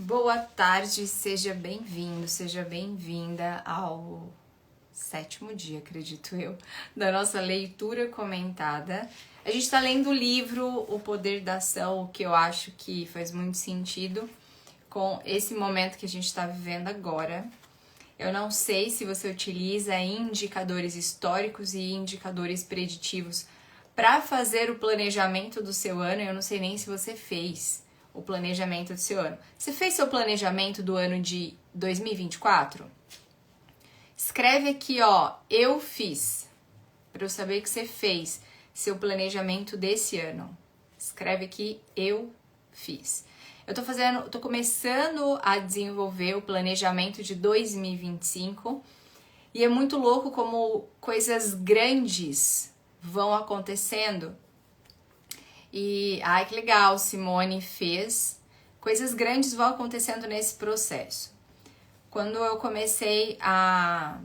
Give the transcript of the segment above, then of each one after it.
Boa tarde, seja bem-vindo, seja bem-vinda ao 7º dia, acredito eu, da nossa leitura comentada. A gente está lendo o livro O Poder da Ação, o que eu acho que faz muito sentido com esse momento que a gente está vivendo agora. Eu não sei se você utiliza indicadores históricos e indicadores preditivos para fazer o planejamento do seu ano. Eu não sei nem se você fez o planejamento do seu ano. Você fez seu planejamento do ano de 2024? Escreve aqui, ó, eu fiz, para eu saber que você fez seu planejamento desse ano. Escreve aqui, eu fiz. tô começando a desenvolver o planejamento de 2025 e é muito louco como coisas grandes vão acontecendo. E, ai que legal, Simone fez. Coisas grandes vão acontecendo nesse processo. Quando eu comecei a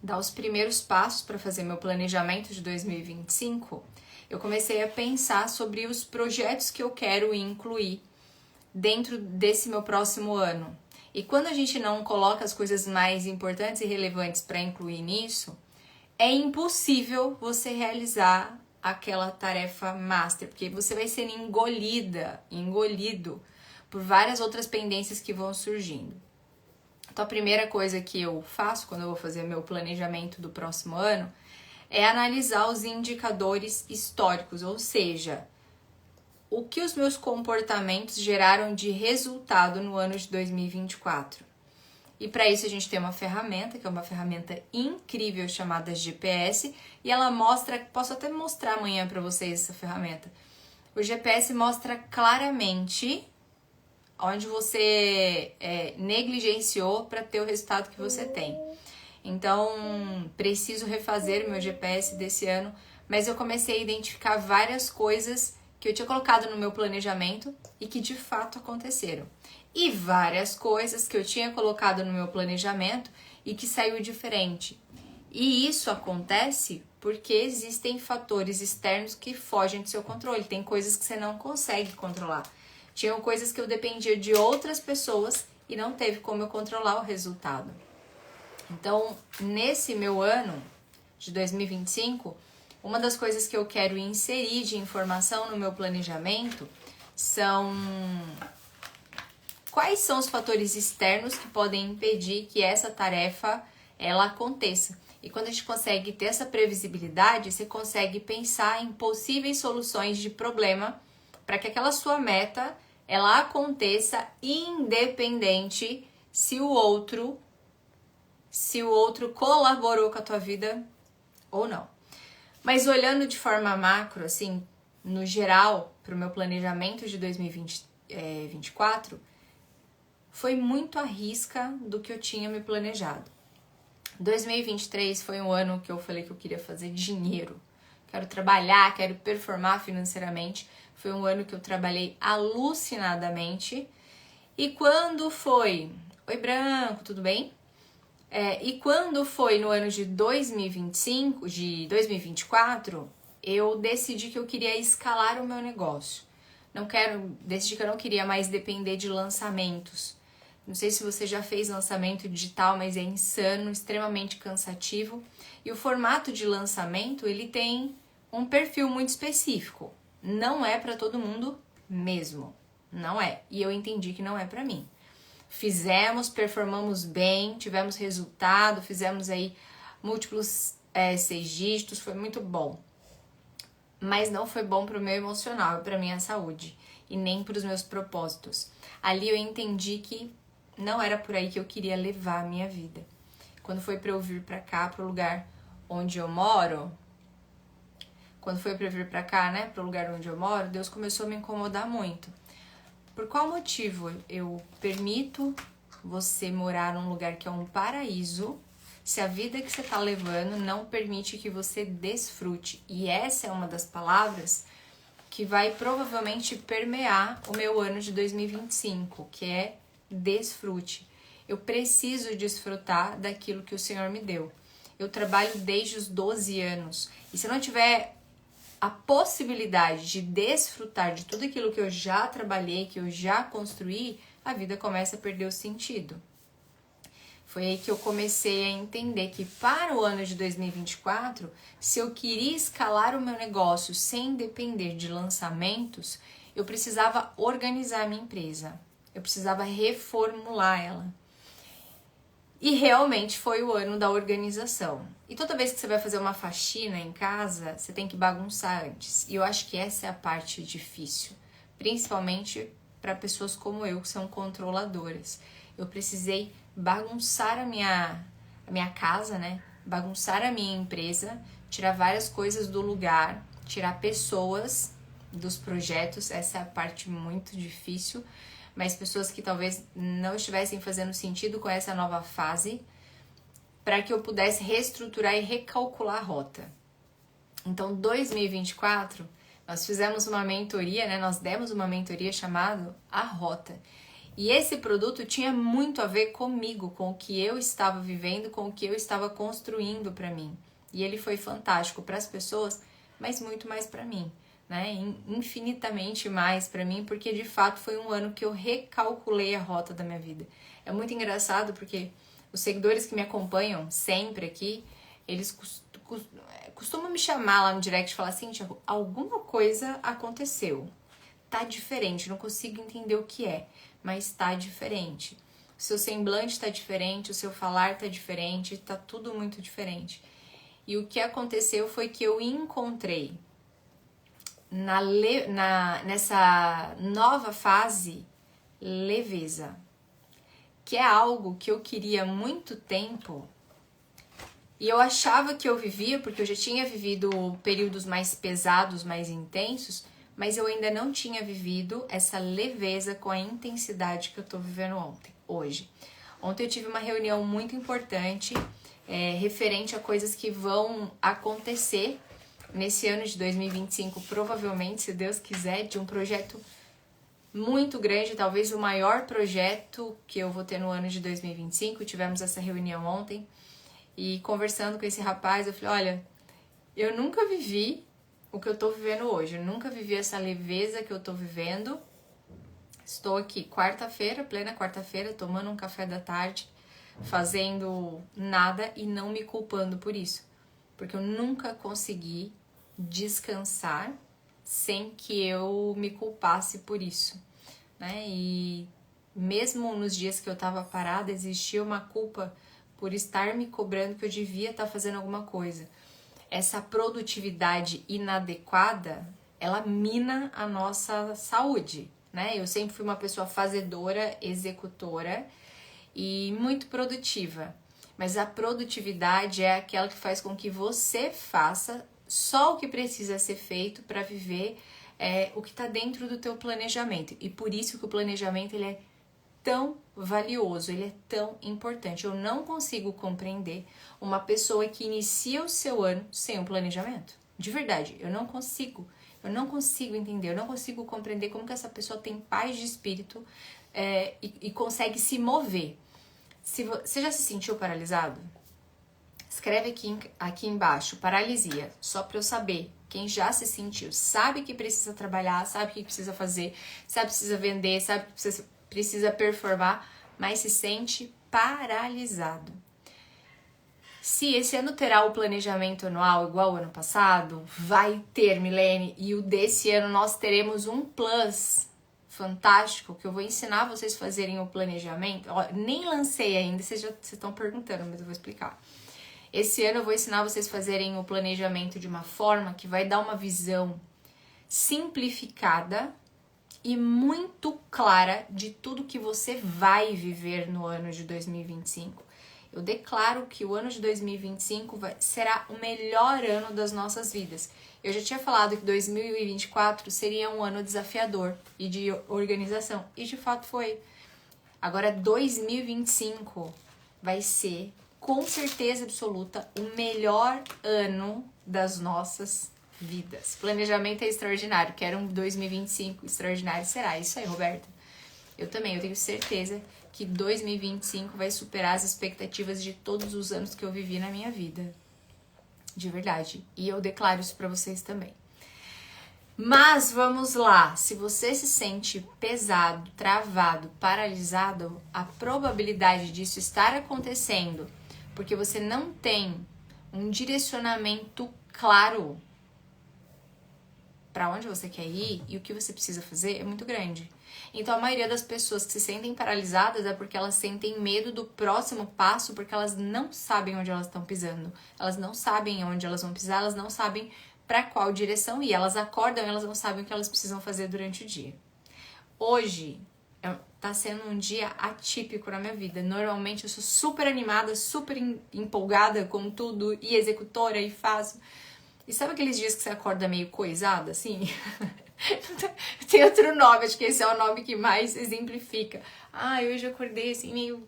dar os primeiros passos para fazer meu planejamento de 2025, eu comecei a pensar sobre os projetos que eu quero incluir dentro desse meu próximo ano. E quando a gente não coloca as coisas mais importantes e relevantes para incluir nisso, é impossível você realizar aquela tarefa master, porque você vai ser engolido por várias outras pendências que vão surgindo. Então a primeira coisa que eu faço quando eu vou fazer meu planejamento do próximo ano é analisar os indicadores históricos, ou seja, o que os meus comportamentos geraram de resultado no ano de 2024. E para isso a gente tem uma ferramenta, que é uma ferramenta incrível chamada GPS, e ela mostra, posso até mostrar amanhã para vocês essa ferramenta. O GPS mostra claramente onde você negligenciou para ter o resultado que você tem. Então, preciso refazer o meu GPS desse ano, mas eu comecei a identificar várias coisas que eu tinha colocado no meu planejamento e que de fato aconteceram. E várias coisas que eu tinha colocado no meu planejamento e que saiu diferente. E isso acontece porque existem fatores externos que fogem do seu controle. Tem coisas que você não consegue controlar. Tinham coisas que eu dependia de outras pessoas e não teve como eu controlar o resultado. Então, nesse meu ano de 2025, uma das coisas que eu quero inserir de informação no meu planejamento são quais são os fatores externos que podem impedir que essa tarefa ela aconteça. E quando a gente consegue ter essa previsibilidade, você consegue pensar em possíveis soluções de problema para que aquela sua meta ela aconteça independente se o outro colaborou com a tua vida ou não. Mas olhando de forma macro, assim, no geral, para o meu planejamento de 2024, foi muito à risca do que eu tinha me planejado. 2023 foi um ano que eu falei que eu queria fazer dinheiro. Quero trabalhar, quero performar financeiramente. Foi um ano que eu trabalhei alucinadamente. E quando foi... Oi, Branco, tudo bem? E quando foi no ano de 2024, eu decidi que eu queria escalar o meu negócio. Decidi que eu não queria mais depender de lançamentos. Não sei se você já fez lançamento digital, mas é insano, extremamente cansativo. E o formato de lançamento, ele tem um perfil muito específico. Não é para todo mundo mesmo. Não é. E eu entendi que não é para mim. Fizemos, performamos bem, tivemos resultado, fizemos aí múltiplos 6 dígitos, foi muito bom. Mas não foi bom para o meu emocional e para minha saúde, e nem para os meus propósitos. Ali eu entendi que não era por aí que eu queria levar a minha vida. Quando foi para eu vir para cá, para o lugar onde eu moro, Deus começou a me incomodar muito. Por qual motivo eu permito você morar num lugar que é um paraíso, se a vida que você está levando não permite que você desfrute? E essa é uma das palavras que vai provavelmente permear o meu ano de 2025, que é desfrute. Eu preciso desfrutar daquilo que o Senhor me deu. Eu trabalho desde os 12 anos. E se eu não tiver a possibilidade de desfrutar de tudo aquilo que eu já trabalhei, que eu já construí, a vida começa a perder o sentido. Foi aí que eu comecei a entender que para o ano de 2024, se eu queria escalar o meu negócio sem depender de lançamentos, eu precisava organizar a minha empresa, eu precisava reformular ela. E realmente foi o ano da organização. E toda vez que você vai fazer uma faxina em casa, você tem que bagunçar antes. E eu acho que essa é a parte difícil, principalmente para pessoas como eu, que são controladoras. Eu precisei bagunçar a minha casa, né? Bagunçar a minha empresa, tirar várias coisas do lugar, tirar pessoas dos projetos. Essa é a parte muito difícil, mas pessoas que talvez não estivessem fazendo sentido com essa nova fase, para que eu pudesse reestruturar e recalcular a rota. Então, 2024, nós fizemos uma mentoria, né? Nós demos uma mentoria chamada A Rota. E esse produto tinha muito a ver comigo, com o que eu estava vivendo, com o que eu estava construindo para mim. E ele foi fantástico para as pessoas, mas muito mais para mim, né? Infinitamente mais para mim, porque de fato foi um ano que eu recalculei a rota da minha vida. É muito engraçado porque os seguidores que me acompanham sempre aqui, eles costumam me chamar lá no direct e falar assim, Thiago, alguma coisa aconteceu. Tá diferente, não consigo entender o que é, mas tá diferente. O seu semblante tá diferente, o seu falar tá diferente, tá tudo muito diferente. E o que aconteceu foi que eu encontrei nessa nova fase leveza, que é algo que eu queria há muito tempo e eu achava que eu vivia, porque eu já tinha vivido períodos mais pesados, mais intensos, mas eu ainda não tinha vivido essa leveza com a intensidade que eu tô vivendo hoje. Ontem eu tive uma reunião muito importante, referente a coisas que vão acontecer nesse ano de 2025, provavelmente, se Deus quiser, de um projeto muito grande, talvez o maior projeto que eu vou ter no ano de 2025. Tivemos essa reunião ontem e conversando com esse rapaz, eu falei, olha, eu nunca vivi o que eu tô vivendo hoje, eu nunca vivi essa leveza que eu tô vivendo. Estou aqui quarta-feira, plena quarta-feira, tomando um café da tarde, fazendo nada e não me culpando por isso, porque eu nunca consegui descansar sem que eu me culpasse por isso, né? E mesmo nos dias que eu tava parada, existia uma culpa por estar me cobrando que eu devia estar fazendo alguma coisa. Essa produtividade inadequada, ela mina a nossa saúde, né? Eu sempre fui uma pessoa fazedora, executora e muito produtiva. Mas a produtividade é aquela que faz com que você faça só o que precisa ser feito para viver o que está dentro do teu planejamento. E por isso que o planejamento ele é tão valioso, ele é tão importante. Eu não consigo compreender uma pessoa que inicia o seu ano sem um planejamento. De verdade, eu não consigo entender, eu não consigo compreender como que essa pessoa tem paz de espírito e consegue se mover. Se você já se sentiu paralisado? Escreve aqui embaixo, paralisia, só para eu saber. Quem já se sentiu, sabe que precisa trabalhar, sabe que precisa fazer, sabe que precisa vender, sabe que precisa performar, mas se sente paralisado. Se esse ano terá o planejamento anual igual ao ano passado, vai ter, Milene, e o desse ano nós teremos um plus fantástico, que eu vou ensinar vocês a fazerem o planejamento. Ó, nem lancei ainda, vocês estão perguntando, mas eu vou explicar. Esse ano eu vou ensinar vocês a fazerem o planejamento de uma forma que vai dar uma visão simplificada e muito clara de tudo que você vai viver no ano de 2025. Eu declaro que o ano de 2025 será o melhor ano das nossas vidas. Eu já tinha falado que 2024 seria um ano desafiador e de organização, e de fato foi. Agora 2025 vai ser, com certeza absoluta, o melhor ano das nossas vidas. Planejamento é extraordinário, quero um 2025 extraordinário, será isso aí, Roberta? Eu também, eu tenho certeza que 2025 vai superar as expectativas de todos os anos que eu vivi na minha vida. De verdade. E eu declaro isso pra vocês também. Mas vamos lá, se você se sente pesado, travado, paralisado, a probabilidade disso estar acontecendo porque você não tem um direcionamento claro para onde você quer ir e o que você precisa fazer é muito grande. Então a maioria das pessoas que se sentem paralisadas é porque elas sentem medo do próximo passo, porque elas não sabem onde elas estão pisando, elas não sabem onde elas vão pisar, elas não sabem para qual direção ir, elas acordam e elas não sabem o que elas precisam fazer durante o dia. Hoje tá sendo um dia atípico na minha vida. Normalmente eu sou super animada, super empolgada com tudo e executora e faço. E sabe aqueles dias que você acorda meio coisada, assim? Tem outro nome, acho que esse é o nome que mais exemplifica. Hoje eu acordei assim meio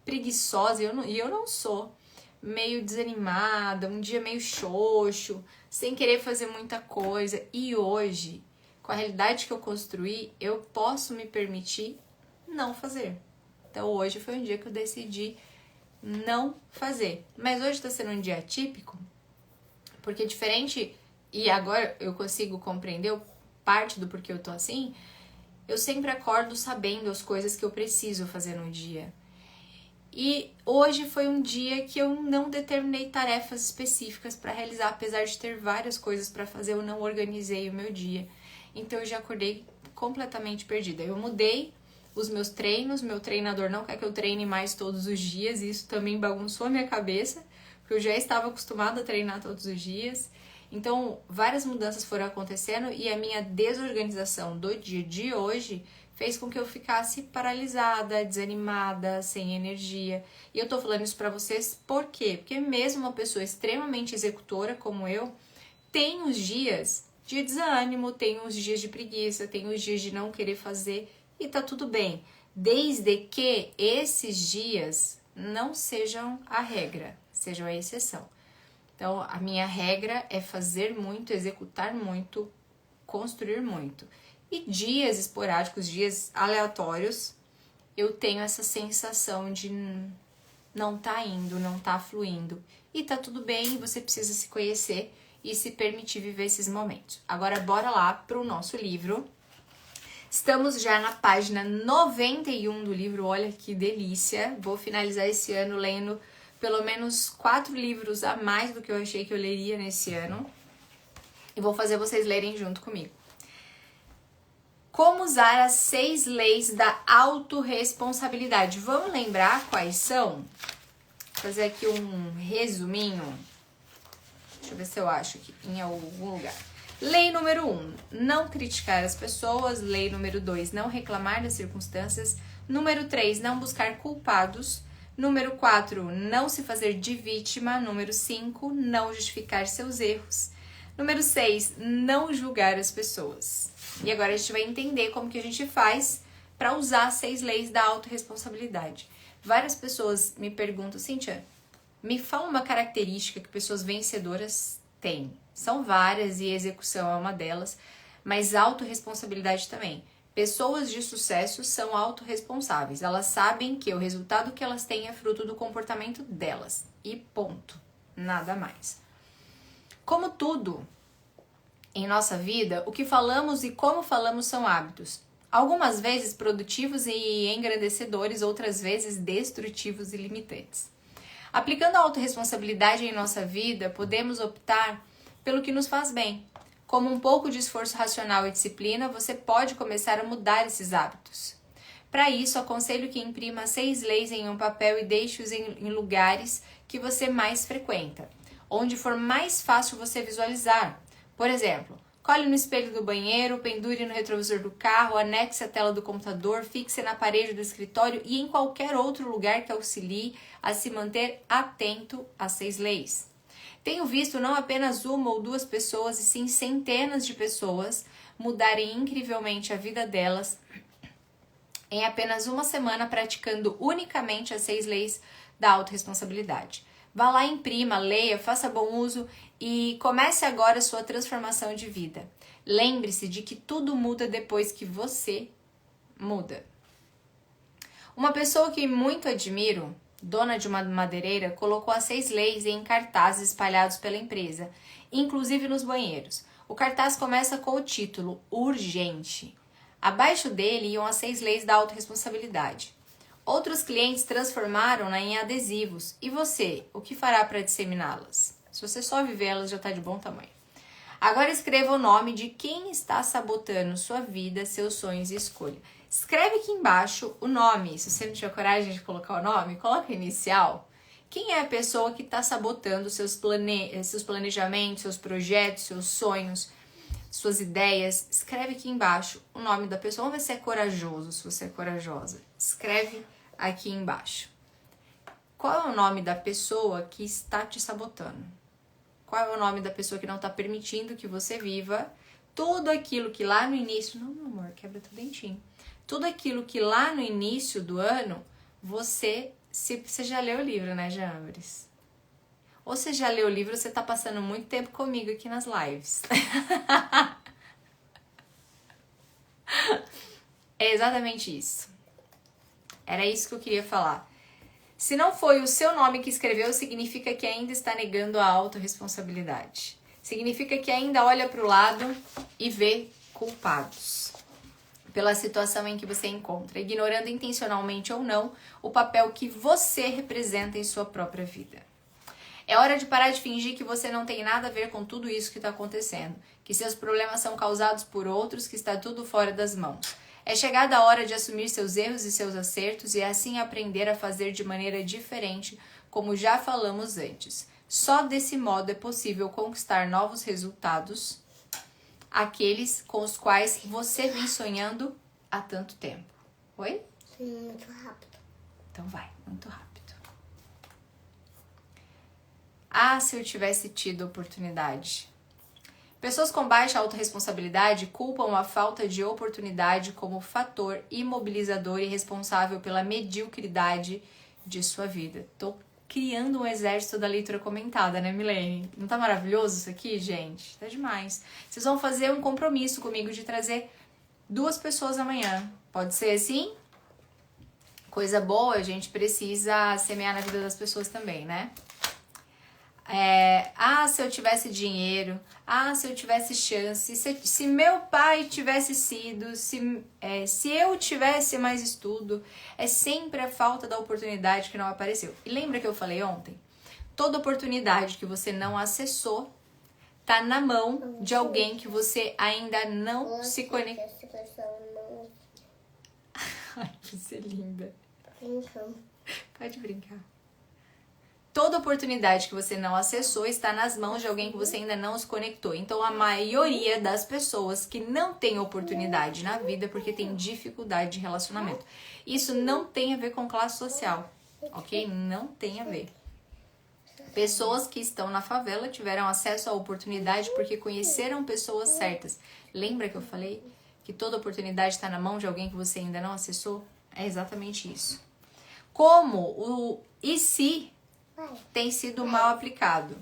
preguiçosa e eu não sou. Meio desanimada, um dia meio xoxo, sem querer fazer muita coisa. E hoje, com a realidade que eu construí, eu posso me permitir não fazer. Então hoje foi um dia que eu decidi não fazer. Mas hoje tá sendo um dia atípico, porque diferente, e agora eu consigo compreender parte do porquê eu tô assim, eu sempre acordo sabendo as coisas que eu preciso fazer no dia. E hoje foi um dia que eu não determinei tarefas específicas para realizar, apesar de ter várias coisas para fazer, eu não organizei o meu dia. Então eu já acordei completamente perdida. Eu mudei os meus treinos, meu treinador não quer que eu treine mais todos os dias, e isso também bagunçou a minha cabeça, porque eu já estava acostumada a treinar todos os dias. Então, várias mudanças foram acontecendo e a minha desorganização do dia de hoje fez com que eu ficasse paralisada, desanimada, sem energia. E eu tô falando isso pra vocês por quê? Porque mesmo uma pessoa extremamente executora como eu, tem os dias de desânimo, tem os dias de preguiça, tem os dias de não querer fazer e tá tudo bem. Desde que esses dias não sejam a regra, sejam a exceção. Então, a minha regra é fazer muito, executar muito, construir muito. E dias esporádicos, dias aleatórios, eu tenho essa sensação de não tá indo, não tá fluindo. E tá tudo bem, você precisa se conhecer e se permitir viver esses momentos. Agora, bora lá pro nosso livro. Estamos já na página 91 do livro, olha que delícia. Vou finalizar esse ano lendo pelo menos 4 livros a mais do que eu achei que eu leria nesse ano. E vou fazer vocês lerem junto comigo. Como usar as 6 leis da autorresponsabilidade. Vamos lembrar quais são? Vou fazer aqui um resuminho. Deixa eu ver se eu acho aqui em algum lugar. Lei número 1, não criticar as pessoas. Lei número 2, não reclamar das circunstâncias. Número 3, não buscar culpados. Número 4, não se fazer de vítima. Número 5, não justificar seus erros. Número 6, não julgar as pessoas. E agora a gente vai entender como que a gente faz para usar as 6 leis da autorresponsabilidade. Várias pessoas me perguntam, Cíntia, me fala uma característica que pessoas vencedoras têm. São várias e execução é uma delas, mas autorresponsabilidade também. Pessoas de sucesso são autorresponsáveis. Elas sabem que o resultado que elas têm é fruto do comportamento delas. E ponto. Nada mais. Como tudo em nossa vida, o que falamos e como falamos são hábitos. Algumas vezes produtivos e engrandecedores, outras vezes destrutivos e limitantes. Aplicando a autorresponsabilidade em nossa vida, podemos optar pelo que nos faz bem. Com um pouco de esforço racional e disciplina, você pode começar a mudar esses hábitos. Para isso, aconselho que imprima 6 leis em um papel e deixe-os em lugares que você mais frequenta, onde for mais fácil você visualizar. Por exemplo, cole no espelho do banheiro, pendure no retrovisor do carro, anexe a tela do computador, fixe na parede do escritório e em qualquer outro lugar que auxilie a se manter atento às 6 leis. Tenho visto não apenas uma ou 2 pessoas, e sim centenas de pessoas mudarem incrivelmente a vida delas em apenas uma semana praticando unicamente as 6 leis da autorresponsabilidade. Vá lá, imprima, leia, faça bom uso e comece agora a sua transformação de vida. Lembre-se de que tudo muda depois que você muda. Uma pessoa que muito admiro, dona de uma madeireira, colocou as 6 leis em cartazes espalhados pela empresa, inclusive nos banheiros. O cartaz começa com o título Urgente. Abaixo dele iam as 6 leis da autorresponsabilidade. Outros clientes transformaram-na em adesivos. E você, o que fará para disseminá-las? Se você só viver, elas já está de bom tamanho. Agora escreva o nome de quem está sabotando sua vida, seus sonhos e escolha. Escreve aqui embaixo o nome. Se você não tiver coragem de colocar o nome, coloca inicial. Quem é a pessoa que está sabotando seus planejamentos, seus projetos, seus sonhos, suas ideias? Escreve aqui embaixo o nome da pessoa. Vamos ver se é corajoso, se você é corajosa. Escreve aqui embaixo. Qual é o nome da pessoa que está te sabotando? Qual é o nome da pessoa que não está permitindo que você viva tudo aquilo que lá no início... Não, meu amor, quebra teu dentinho. Tudo aquilo que lá no início do ano você já leu o livro, né, Jambres? Ou você já leu o livro, você tá passando muito tempo comigo aqui nas lives. É exatamente isso. Era isso que eu queria falar. Se não foi o seu nome que escreveu, significa que ainda está negando a autorresponsabilidade. Significa que ainda olha para o lado e vê culpados pela situação em que você encontra, ignorando intencionalmente ou não o papel que você representa em sua própria vida. É hora de parar de fingir que você não tem nada a ver com tudo isso que está acontecendo, que seus problemas são causados por outros, que está tudo fora das mãos. É chegada a hora de assumir seus erros e seus acertos e assim aprender a fazer de maneira diferente, como já falamos antes. Só desse modo é possível conquistar novos resultados, aqueles com os quais você vem sonhando há tanto tempo. Oi? Sim, muito rápido. Então vai, muito rápido. Ah, se eu tivesse tido oportunidade. Pessoas com baixa autorresponsabilidade culpam a falta de oportunidade como fator imobilizador e responsável pela mediocridade de sua vida. Tô criando um exército da leitura comentada, né, Milene? Não tá maravilhoso isso aqui, gente? Tá demais. Vocês vão fazer um compromisso comigo de trazer 2 pessoas amanhã. Pode ser assim? Coisa boa, a gente precisa semear na vida das pessoas também, né? Se eu tivesse dinheiro, se eu tivesse chance, se meu pai tivesse sido, se eu tivesse mais estudo, é sempre a falta da oportunidade que não apareceu. E lembra que eu falei ontem? Toda oportunidade que você não acessou tá na mão de alguém que você ainda não se conectou. Ai, você é linda. Pode brincar. Toda oportunidade que você não acessou está nas mãos de alguém que você ainda não se conectou. Então, a maioria das pessoas que não tem oportunidade na vida é porque tem dificuldade de relacionamento. Isso não tem a ver com classe social, ok? Não tem a ver. Pessoas que estão na favela tiveram acesso à oportunidade porque conheceram pessoas certas. Lembra que eu falei que toda oportunidade está na mão de alguém que você ainda não acessou? É exatamente isso. Como o e se tem sido mal aplicado.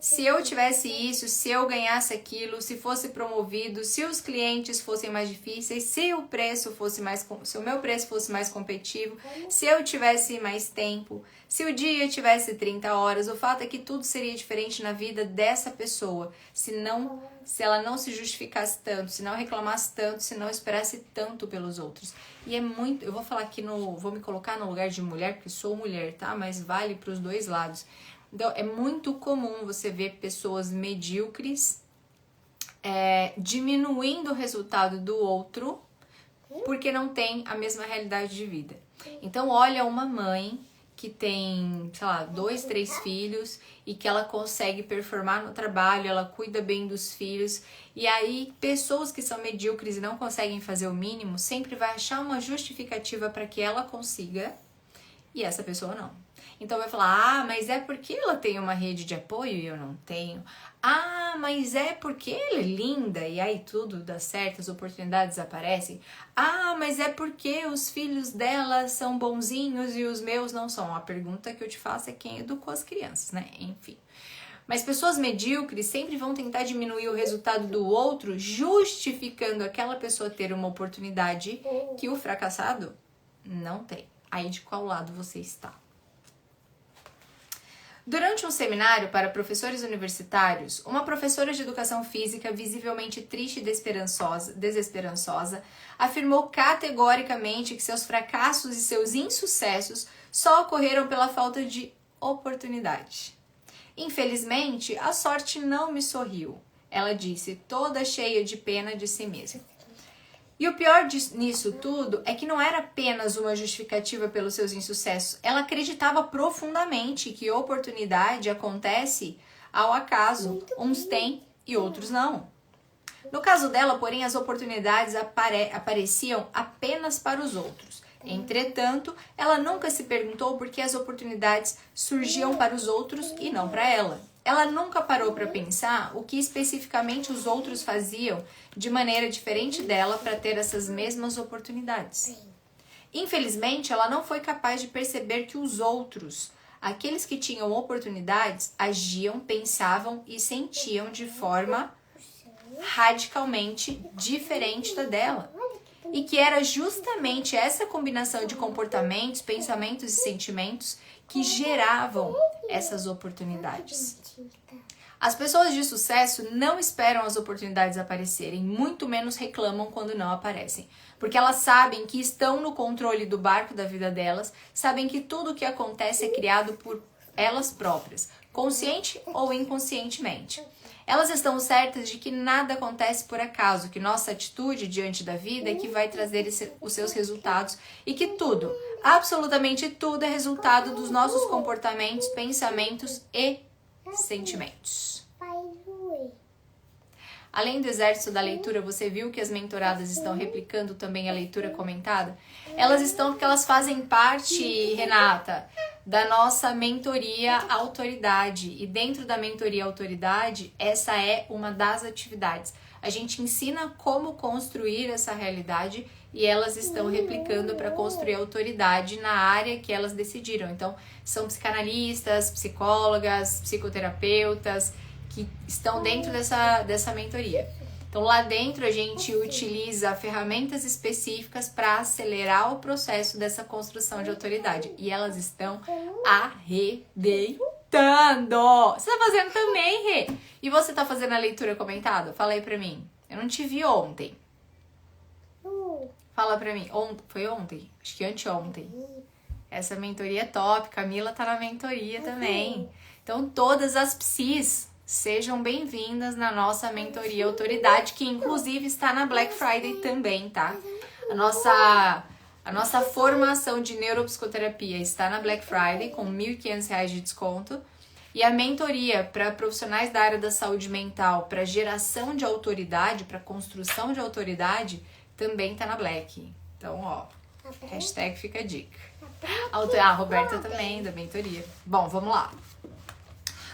Se eu tivesse isso, se eu ganhasse aquilo, se fosse promovido, se os clientes fossem mais difíceis, se o meu preço fosse mais competitivo, se eu tivesse mais tempo, se o dia tivesse 30 horas, o fato é que tudo seria diferente na vida dessa pessoa, se ela não se justificasse tanto, se não reclamasse tanto, se não esperasse tanto pelos outros. E é muito, eu vou falar aqui vou me colocar no lugar de mulher, porque sou mulher, tá? Mas vale para os dois lados. Então, é muito comum você ver pessoas medíocres diminuindo o resultado do outro porque não tem a mesma realidade de vida. Então, olha uma mãe que tem, 2, 3 filhos e que ela consegue performar no trabalho, ela cuida bem dos filhos. E aí, pessoas que são medíocres e não conseguem fazer o mínimo, sempre vai achar uma justificativa para que ela consiga e essa pessoa não. Então vai falar, mas é porque ela tem uma rede de apoio e eu não tenho. Mas é porque ela é linda e aí tudo dá certo, as oportunidades aparecem. Mas é porque os filhos dela são bonzinhos e os meus não são. A pergunta que eu te faço é quem educou as crianças, né? Enfim. Mas pessoas medíocres sempre vão tentar diminuir o resultado do outro, justificando aquela pessoa ter uma oportunidade que o fracassado não tem. Aí de qual lado você está? Durante um seminário para professores universitários, uma professora de educação física, visivelmente triste e desesperançosa, afirmou categoricamente que seus fracassos e seus insucessos só ocorreram pela falta de oportunidade. Infelizmente, a sorte não me sorriu, ela disse, toda cheia de pena de si mesma. E o pior nisso tudo é que não era apenas uma justificativa pelos seus insucessos. Ela acreditava profundamente que oportunidade acontece ao acaso. Uns têm e outros não. No caso dela, porém, as oportunidades apareciam apenas para os outros. Entretanto, ela nunca se perguntou por que as oportunidades surgiam para os outros e não para ela. Ela nunca parou para pensar o que especificamente os outros faziam de maneira diferente dela para ter essas mesmas oportunidades. Infelizmente, ela não foi capaz de perceber que os outros, aqueles que tinham oportunidades, agiam, pensavam e sentiam de forma radicalmente diferente da dela. E que era justamente essa combinação de comportamentos, pensamentos e sentimentos que geravam essas oportunidades. As pessoas de sucesso não esperam as oportunidades aparecerem, muito menos reclamam quando não aparecem. Porque elas sabem que estão no controle do barco da vida delas, sabem que tudo o que acontece é criado por elas próprias, consciente ou inconscientemente. Elas estão certas de que nada acontece por acaso, que nossa atitude diante da vida é que vai trazer os seus resultados e que tudo, absolutamente tudo, é resultado dos nossos comportamentos, pensamentos e sentimentos. Além do exército da leitura, você viu que as mentoradas estão replicando também a leitura comentada? Elas estão porque elas fazem parte, Renata, da nossa mentoria autoridade. E dentro da mentoria autoridade, essa é uma das atividades. A gente ensina como construir essa realidade e elas estão replicando para construir autoridade na área que elas decidiram. Então, são psicanalistas, psicólogas, psicoterapeutas que estão dentro dessa mentoria. Então, lá dentro a gente utiliza ferramentas específicas para acelerar o processo dessa construção de autoridade. E elas estão arrebentando! Você tá fazendo também, Rê? E você tá fazendo a leitura comentada? Fala aí pra mim. Eu não te vi ontem. Fala pra mim. Foi ontem? Acho que anteontem. Essa mentoria é top. Camila tá na mentoria também. Então, todas as psis, sejam bem-vindas na nossa mentoria autoridade, que inclusive está na Black Friday também, tá? A nossa formação de neuropsicoterapia está na Black Friday com R$ 1.500 de desconto. E a mentoria para profissionais da área da saúde mental, para geração de autoridade, para construção de autoridade, também tá na Black. Então, ó, hashtag fica a dica. A Roberta também, da mentoria. Bom, vamos lá.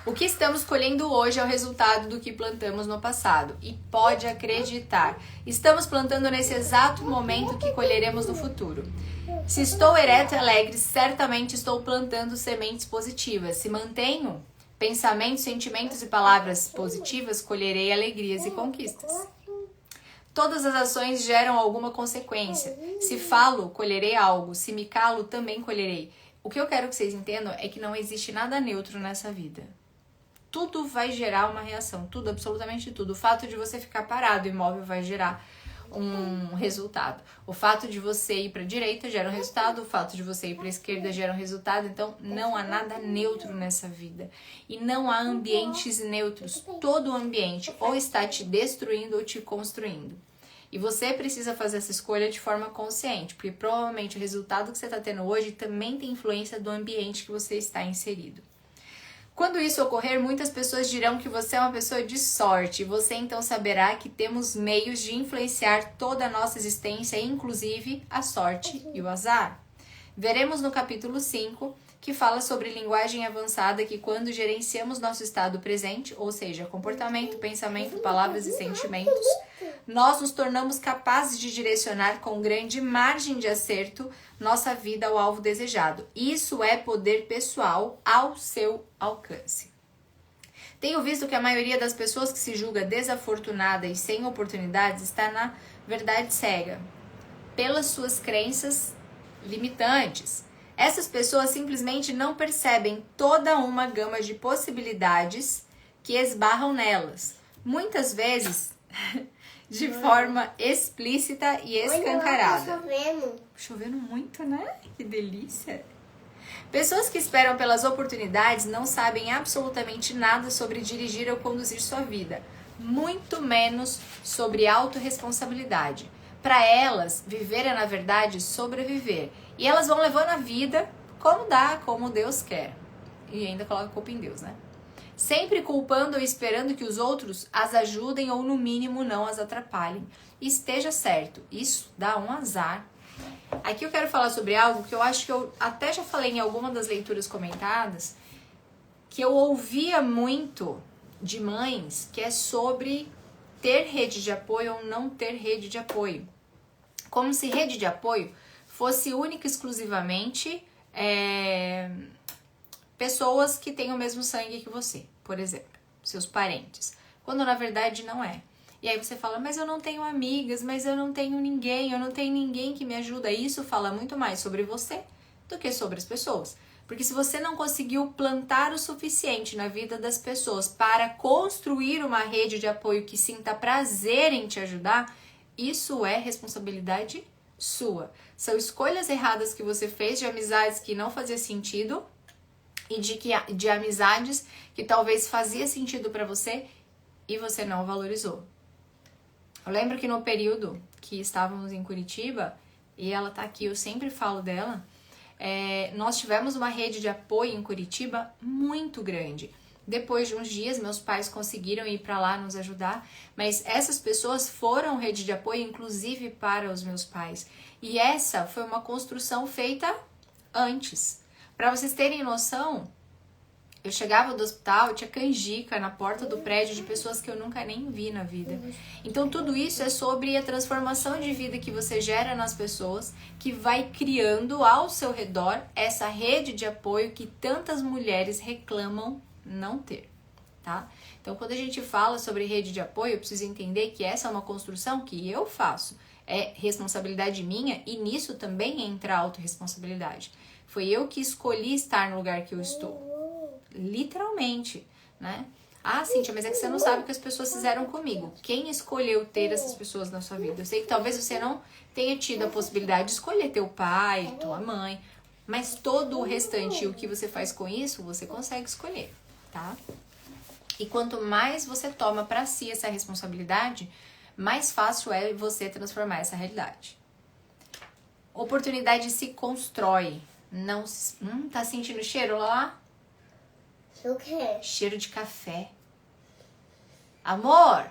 O que estamos colhendo hoje é o resultado do que plantamos no passado. E pode acreditar, estamos plantando nesse exato momento que colheremos no futuro. Se estou ereto e alegre, certamente estou plantando sementes positivas. Se mantenho pensamentos, sentimentos e palavras positivas, colherei alegrias e conquistas. Todas as ações geram alguma consequência. Se falo, colherei algo. Se me calo, também colherei. O que eu quero que vocês entendam é que não existe nada neutro nessa vida. Tudo vai gerar uma reação, tudo, absolutamente tudo. O fato de você ficar parado imóvel vai gerar um resultado. O fato de você ir para a direita gera um resultado, o fato de você ir para a esquerda gera um resultado. Então, não há nada neutro nessa vida. E não há ambientes neutros. Todo ambiente ou está te destruindo ou te construindo. E você precisa fazer essa escolha de forma consciente, porque provavelmente o resultado que você está tendo hoje também tem influência do ambiente que você está inserido. Quando isso ocorrer, muitas pessoas dirão que você é uma pessoa de sorte, e você então saberá que temos meios de influenciar toda a nossa existência, inclusive a sorte e o azar. Veremos no capítulo 5, que fala sobre linguagem avançada, que quando gerenciamos nosso estado presente, ou seja, comportamento, pensamento, palavras e sentimentos, nós nos tornamos capazes de direcionar com grande margem de acerto nossa vida ao alvo desejado. Isso é poder pessoal ao seu alcance. Tenho visto que a maioria das pessoas que se julga desafortunada e sem oportunidades está na verdade cega pelas suas crenças limitantes. Essas pessoas simplesmente não percebem toda uma gama de possibilidades que esbarram nelas, muitas vezes de forma explícita e escancarada. Chovendo muito, né? Que delícia! Pessoas que esperam pelas oportunidades não sabem absolutamente nada sobre dirigir ou conduzir sua vida, muito menos sobre autorresponsabilidade. Para elas, viver é, na verdade, sobreviver. E elas vão levando a vida como dá, como Deus quer. E ainda coloca a culpa em Deus, né? Sempre culpando ou esperando que os outros as ajudem ou, no mínimo, não as atrapalhem. E esteja certo, isso dá um azar. Aqui eu quero falar sobre algo que eu acho que eu até já falei em alguma das leituras comentadas, que eu ouvia muito de mães, que é sobre ter rede de apoio ou não ter rede de apoio. Como se rede de apoio fosse única e exclusivamente pessoas que têm o mesmo sangue que você, por exemplo, seus parentes, quando na verdade não é. E aí você fala, mas eu não tenho amigas, mas eu não tenho ninguém que me ajuda. Isso fala muito mais sobre você do que sobre as pessoas. Porque se você não conseguiu plantar o suficiente na vida das pessoas para construir uma rede de apoio que sinta prazer em te ajudar, isso é responsabilidade sua. São escolhas erradas que você fez de amizades que não fazia sentido e de amizades que talvez fazia sentido para você e você não valorizou. Eu lembro que no período que estávamos em Curitiba, e ela tá aqui, eu sempre falo dela, nós tivemos uma rede de apoio em Curitiba muito grande. Depois de uns dias, meus pais conseguiram ir para lá nos ajudar, mas essas pessoas foram rede de apoio, inclusive para os meus pais. E essa foi uma construção feita antes. Para vocês terem noção, eu chegava do hospital, tinha canjica na porta do prédio de pessoas que eu nunca nem vi na vida. Então tudo isso é sobre a transformação de vida que você gera nas pessoas, que vai criando ao seu redor essa rede de apoio que tantas mulheres reclamam não ter, tá? Então quando a gente fala sobre rede de apoio, eu preciso entender que essa é uma construção que eu faço. É responsabilidade minha e nisso também entra a autorresponsabilidade. Foi eu que escolhi estar no lugar que eu estou. Literalmente, né? Ah, Cíntia, mas é que você não sabe o que as pessoas fizeram comigo. Quem escolheu ter essas pessoas na sua vida? Eu sei que talvez você não tenha tido a possibilidade de escolher teu pai, tua mãe, mas todo o restante, o que você faz com isso, você consegue escolher, tá? E quanto mais você toma pra si essa responsabilidade, mais fácil é você transformar essa realidade. Oportunidade se constrói, não se... tá sentindo o cheiro lá? O quê? Cheiro de café. Amor?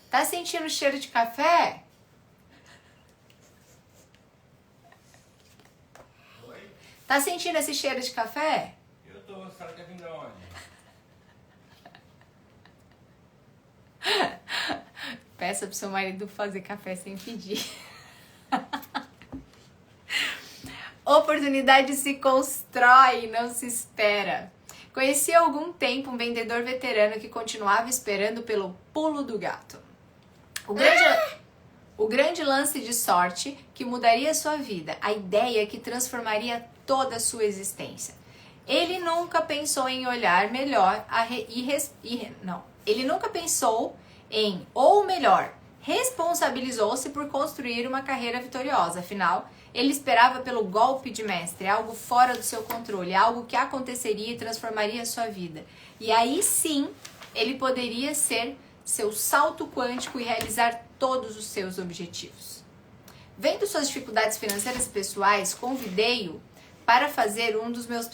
Tá sentindo o cheiro de café? Oi? Tá sentindo esse cheiro de café? Eu tô, a senhora quer vir de onde? Peça pro seu marido fazer café sem pedir. Oportunidade se constrói, não se espera. Conheci há algum tempo um vendedor veterano que continuava esperando pelo pulo do gato. O grande lance de sorte que mudaria sua vida, a ideia que transformaria toda a sua existência. Ele nunca pensou em olhar melhor ele nunca pensou em, ou melhor, responsabilizou-se por construir uma carreira vitoriosa. Afinal, ele esperava pelo golpe de mestre, algo fora do seu controle, algo que aconteceria e transformaria a sua vida. E aí sim, ele poderia ser seu salto quântico e realizar todos os seus objetivos. Vendo suas dificuldades financeiras pessoais, convidei-o para fazer um dos meus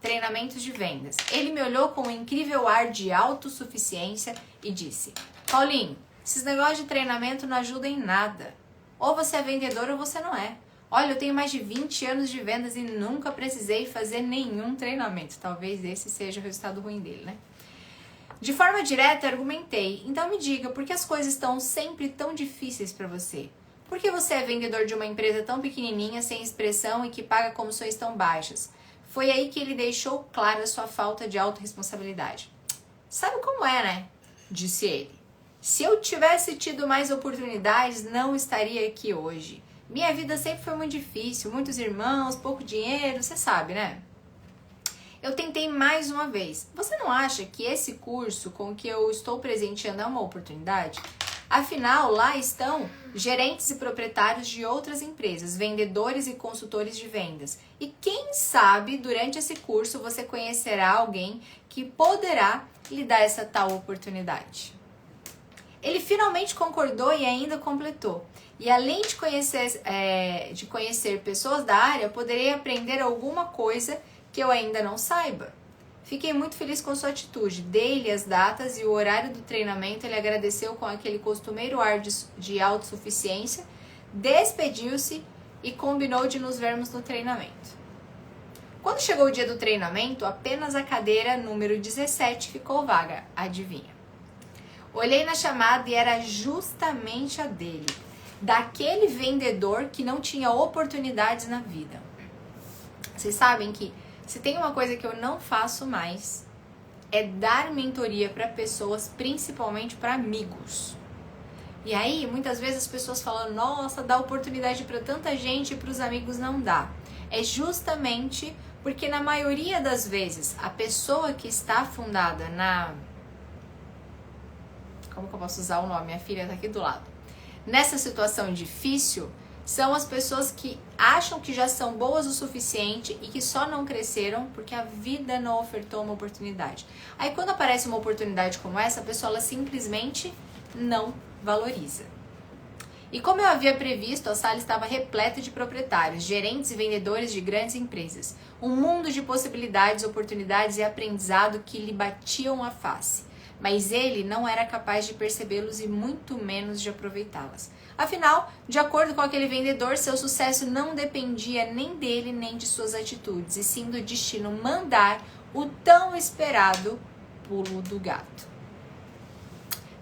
treinamentos de vendas. Ele me olhou com um incrível ar de autossuficiência e disse: Paulinho, esses negócios de treinamento não ajudam em nada. Ou você é vendedor ou você não é. Olha, eu tenho mais de 20 anos de vendas e nunca precisei fazer nenhum treinamento. Talvez esse seja o resultado ruim dele, né? De forma direta, argumentei. Então me diga, por que as coisas estão sempre tão difíceis para você? Por que você é vendedor de uma empresa tão pequenininha, sem expressão e que paga comissões tão baixas? Foi aí que ele deixou clara sua falta de autorresponsabilidade. Sabe como é, né? Disse ele. Se eu tivesse tido mais oportunidades, não estaria aqui hoje. Minha vida sempre foi muito difícil, muitos irmãos, pouco dinheiro, você sabe, né? Eu tentei mais uma vez. Você não acha que esse curso com que eu estou presenteando é uma oportunidade? Afinal, lá estão gerentes e proprietários de outras empresas, vendedores e consultores de vendas. E quem sabe, durante esse curso, você conhecerá alguém que poderá lhe dar essa tal oportunidade. Ele finalmente concordou e ainda completou. E além de conhecer pessoas da área, poderei aprender alguma coisa que eu ainda não saiba. Fiquei muito feliz com sua atitude. Dei-lhe as datas e o horário do treinamento. Ele agradeceu com aquele costumeiro ar de autossuficiência, despediu-se e combinou de nos vermos no treinamento. Quando chegou o dia do treinamento, apenas a cadeira número 17 ficou vaga. Adivinha? Olhei na chamada e era justamente a dele, daquele vendedor que não tinha oportunidades na vida. Vocês sabem que se tem uma coisa que eu não faço mais, é dar mentoria para pessoas, principalmente para amigos. E aí, muitas vezes as pessoas falam, nossa, dá oportunidade para tanta gente e para os amigos não dá. É justamente porque na maioria das vezes, a pessoa que está fundada na... Como que eu posso usar o nome? Minha filha está aqui do lado. Nessa situação difícil, são as pessoas que acham que já são boas o suficiente e que só não cresceram porque a vida não ofertou uma oportunidade. Aí quando aparece uma oportunidade como essa, a pessoa ela simplesmente não valoriza. E como eu havia previsto, a sala estava repleta de proprietários, gerentes e vendedores de grandes empresas. Um mundo de possibilidades, oportunidades e aprendizado que lhe batiam a face. Mas ele não era capaz de percebê-los e muito menos de aproveitá-las. Afinal, de acordo com aquele vendedor, seu sucesso não dependia nem dele nem de suas atitudes, e sim do destino mandar o tão esperado pulo do gato.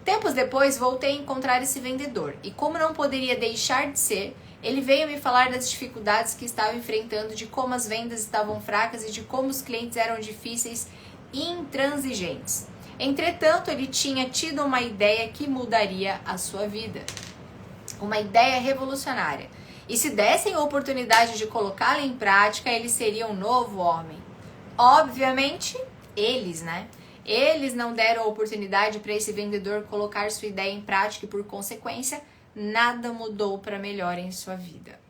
Tempos depois, voltei a encontrar esse vendedor, e como não poderia deixar de ser, ele veio me falar das dificuldades que estava enfrentando, de como as vendas estavam fracas e de como os clientes eram difíceis e intransigentes. Entretanto, ele tinha tido uma ideia que mudaria a sua vida. Uma ideia revolucionária. E se dessem a oportunidade de colocá-la em prática, ele seria um novo homem. Obviamente, eles, né? Eles não deram a oportunidade para esse vendedor colocar sua ideia em prática e, por consequência, nada mudou para melhor em sua vida.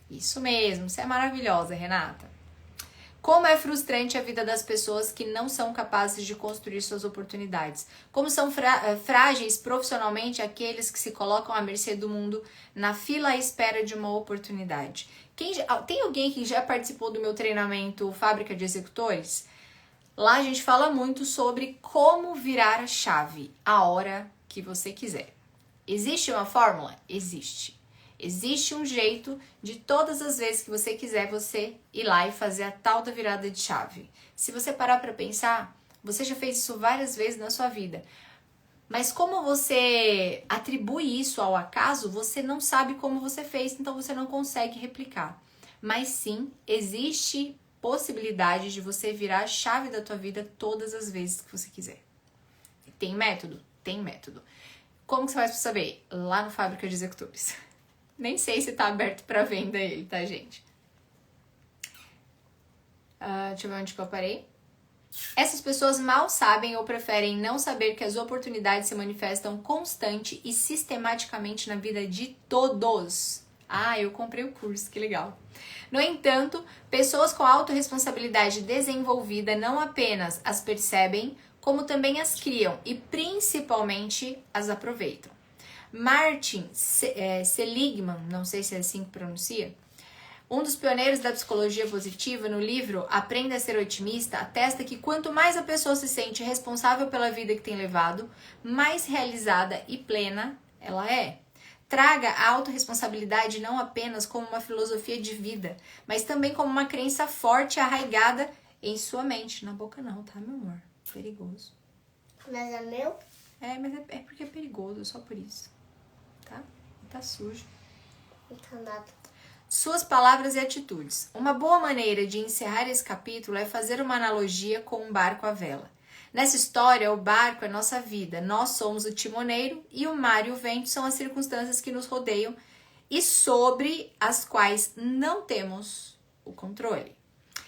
Isso mesmo, você é maravilhosa, Renata. Como é frustrante a vida das pessoas que não são capazes de construir suas oportunidades. Como são frágeis profissionalmente aqueles que se colocam à mercê do mundo na fila à espera de uma oportunidade. Tem alguém que já participou do meu treinamento Fábrica de Executores? Lá a gente fala muito sobre como virar a chave a hora que você quiser. Existe uma fórmula? Existe. Existe um jeito de todas as vezes que você quiser você ir lá e fazer a tal da virada de chave. Se você parar para pensar, você já fez isso várias vezes na sua vida. Mas como você atribui isso ao acaso, você não sabe como você fez, então você não consegue replicar. Mas sim, existe possibilidade de você virar a chave da tua vida todas as vezes que você quiser. Tem método? Tem método. Como que você faz para saber? Lá no Fábrica de Executores. Nem sei se tá aberto para venda ele, tá, gente? Deixa eu ver onde que eu parei. Essas pessoas mal sabem ou preferem não saber que as oportunidades se manifestam constante e sistematicamente na vida de todos. Eu comprei o curso, que legal. No entanto, pessoas com autorresponsabilidade desenvolvida não apenas as percebem, como também as criam e principalmente as aproveitam. Martin Seligman, não sei se é assim que pronuncia, um dos pioneiros da psicologia positiva, no livro Aprenda a Ser Otimista, atesta que quanto mais a pessoa se sente responsável pela vida que tem levado, mais realizada e plena ela é. Traga a autorresponsabilidade não apenas como uma filosofia de vida, mas também como uma crença forte e arraigada em sua mente. Na boca não, tá, meu amor? Perigoso. Mas é meu? Mas é porque é perigoso, só por isso. Tá sujo. Então nada. Suas palavras e atitudes. Uma boa maneira de encerrar esse capítulo é fazer uma analogia com um barco à vela. Nessa história, o barco é nossa vida, nós somos o timoneiro e o mar e o vento são as circunstâncias que nos rodeiam e sobre as quais não temos o controle.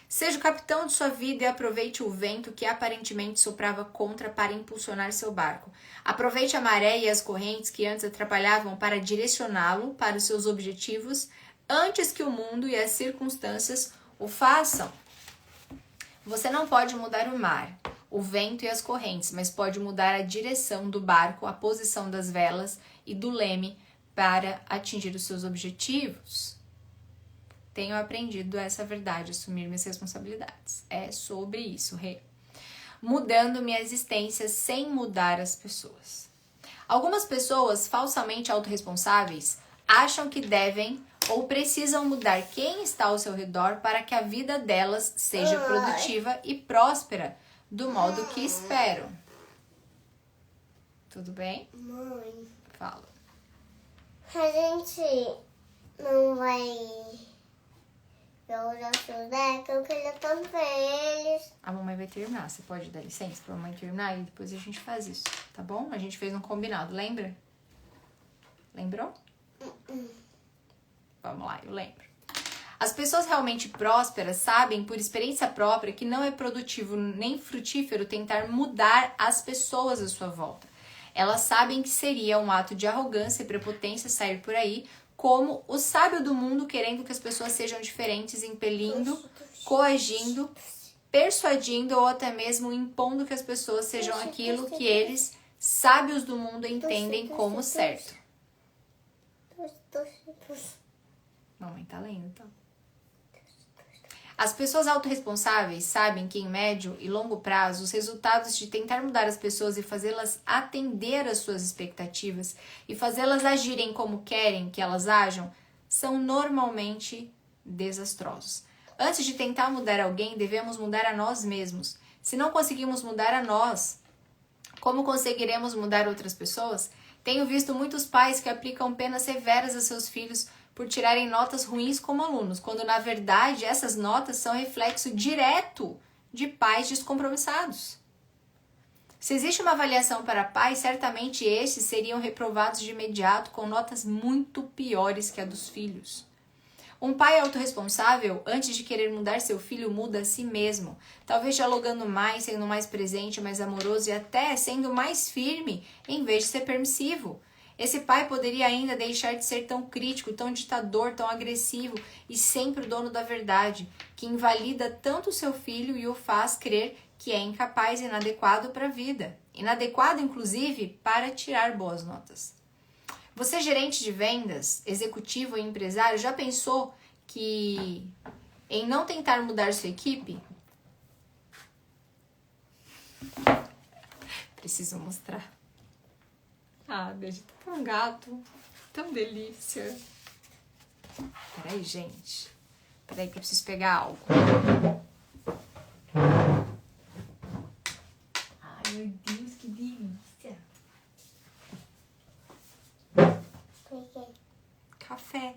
Seja o capitão de sua vida e aproveite o vento que aparentemente soprava contra para impulsionar seu barco. Aproveite a maré e as correntes que antes atrapalhavam para direcioná-lo para os seus objetivos antes que o mundo e as circunstâncias o façam. Você não pode mudar o mar, o vento e as correntes, mas pode mudar a direção do barco, a posição das velas e do leme para atingir os seus objetivos. Tenho aprendido essa verdade, assumir minhas responsabilidades. É sobre isso, mudando minha existência sem mudar as pessoas. Algumas pessoas falsamente autorresponsáveis acham que devem ou precisam mudar quem está ao seu redor para que a vida delas seja produtiva e próspera do modo que esperam. Tudo bem? Mãe, Fala. a gente não vai ver o nosso deck, eu queria tanto ver eles. A mamãe vai terminar. Você pode dar licença pra mamãe terminar e depois a gente faz isso, tá bom? A gente fez um combinado, lembra? Lembrou? Vamos lá, eu lembro. As pessoas realmente prósperas sabem por experiência própria que não é produtivo nem frutífero tentar mudar as pessoas à sua volta. Elas sabem que seria um ato de arrogância e prepotência sair por aí como o sábio do mundo querendo que as pessoas sejam diferentes, impelindo, coagindo, persuadindo ou até mesmo impondo que as pessoas sejam aquilo que eles, sábios do mundo, entendem como certo. Mamãe tá lendo, então. As pessoas autorresponsáveis sabem que em médio e longo prazo os resultados de tentar mudar as pessoas e fazê-las atender às suas expectativas e fazê-las agirem como querem que elas ajam são normalmente desastrosos. Antes de tentar mudar alguém, devemos mudar a nós mesmos. Se não conseguimos mudar a nós, como conseguiremos mudar outras pessoas? Tenho visto muitos pais que aplicam penas severas a seus filhos por tirarem notas ruins como alunos, quando na verdade essas notas são reflexo direto de pais descompromissados. Se existe uma avaliação para pais, certamente estes seriam reprovados de imediato com notas muito piores que a dos filhos. Um pai autorresponsável, antes de querer mudar seu filho, muda a si mesmo, talvez dialogando mais, sendo mais presente, mais amoroso e até sendo mais firme, em vez de ser permissivo. Esse pai poderia ainda deixar de ser tão crítico, tão ditador, tão agressivo e sempre o dono da verdade, que invalida tanto seu filho e o faz crer que é incapaz e inadequado para a vida. Inadequado, inclusive, para tirar boas notas. Você, gerente de vendas, executivo ou empresário, já pensou que em não tentar mudar sua equipe? Preciso mostrar. Ah, beijo, tá um gato. Tão delícia. Peraí, gente. Peraí que eu preciso pegar álcool. Ai, meu Deus, que delícia. Café.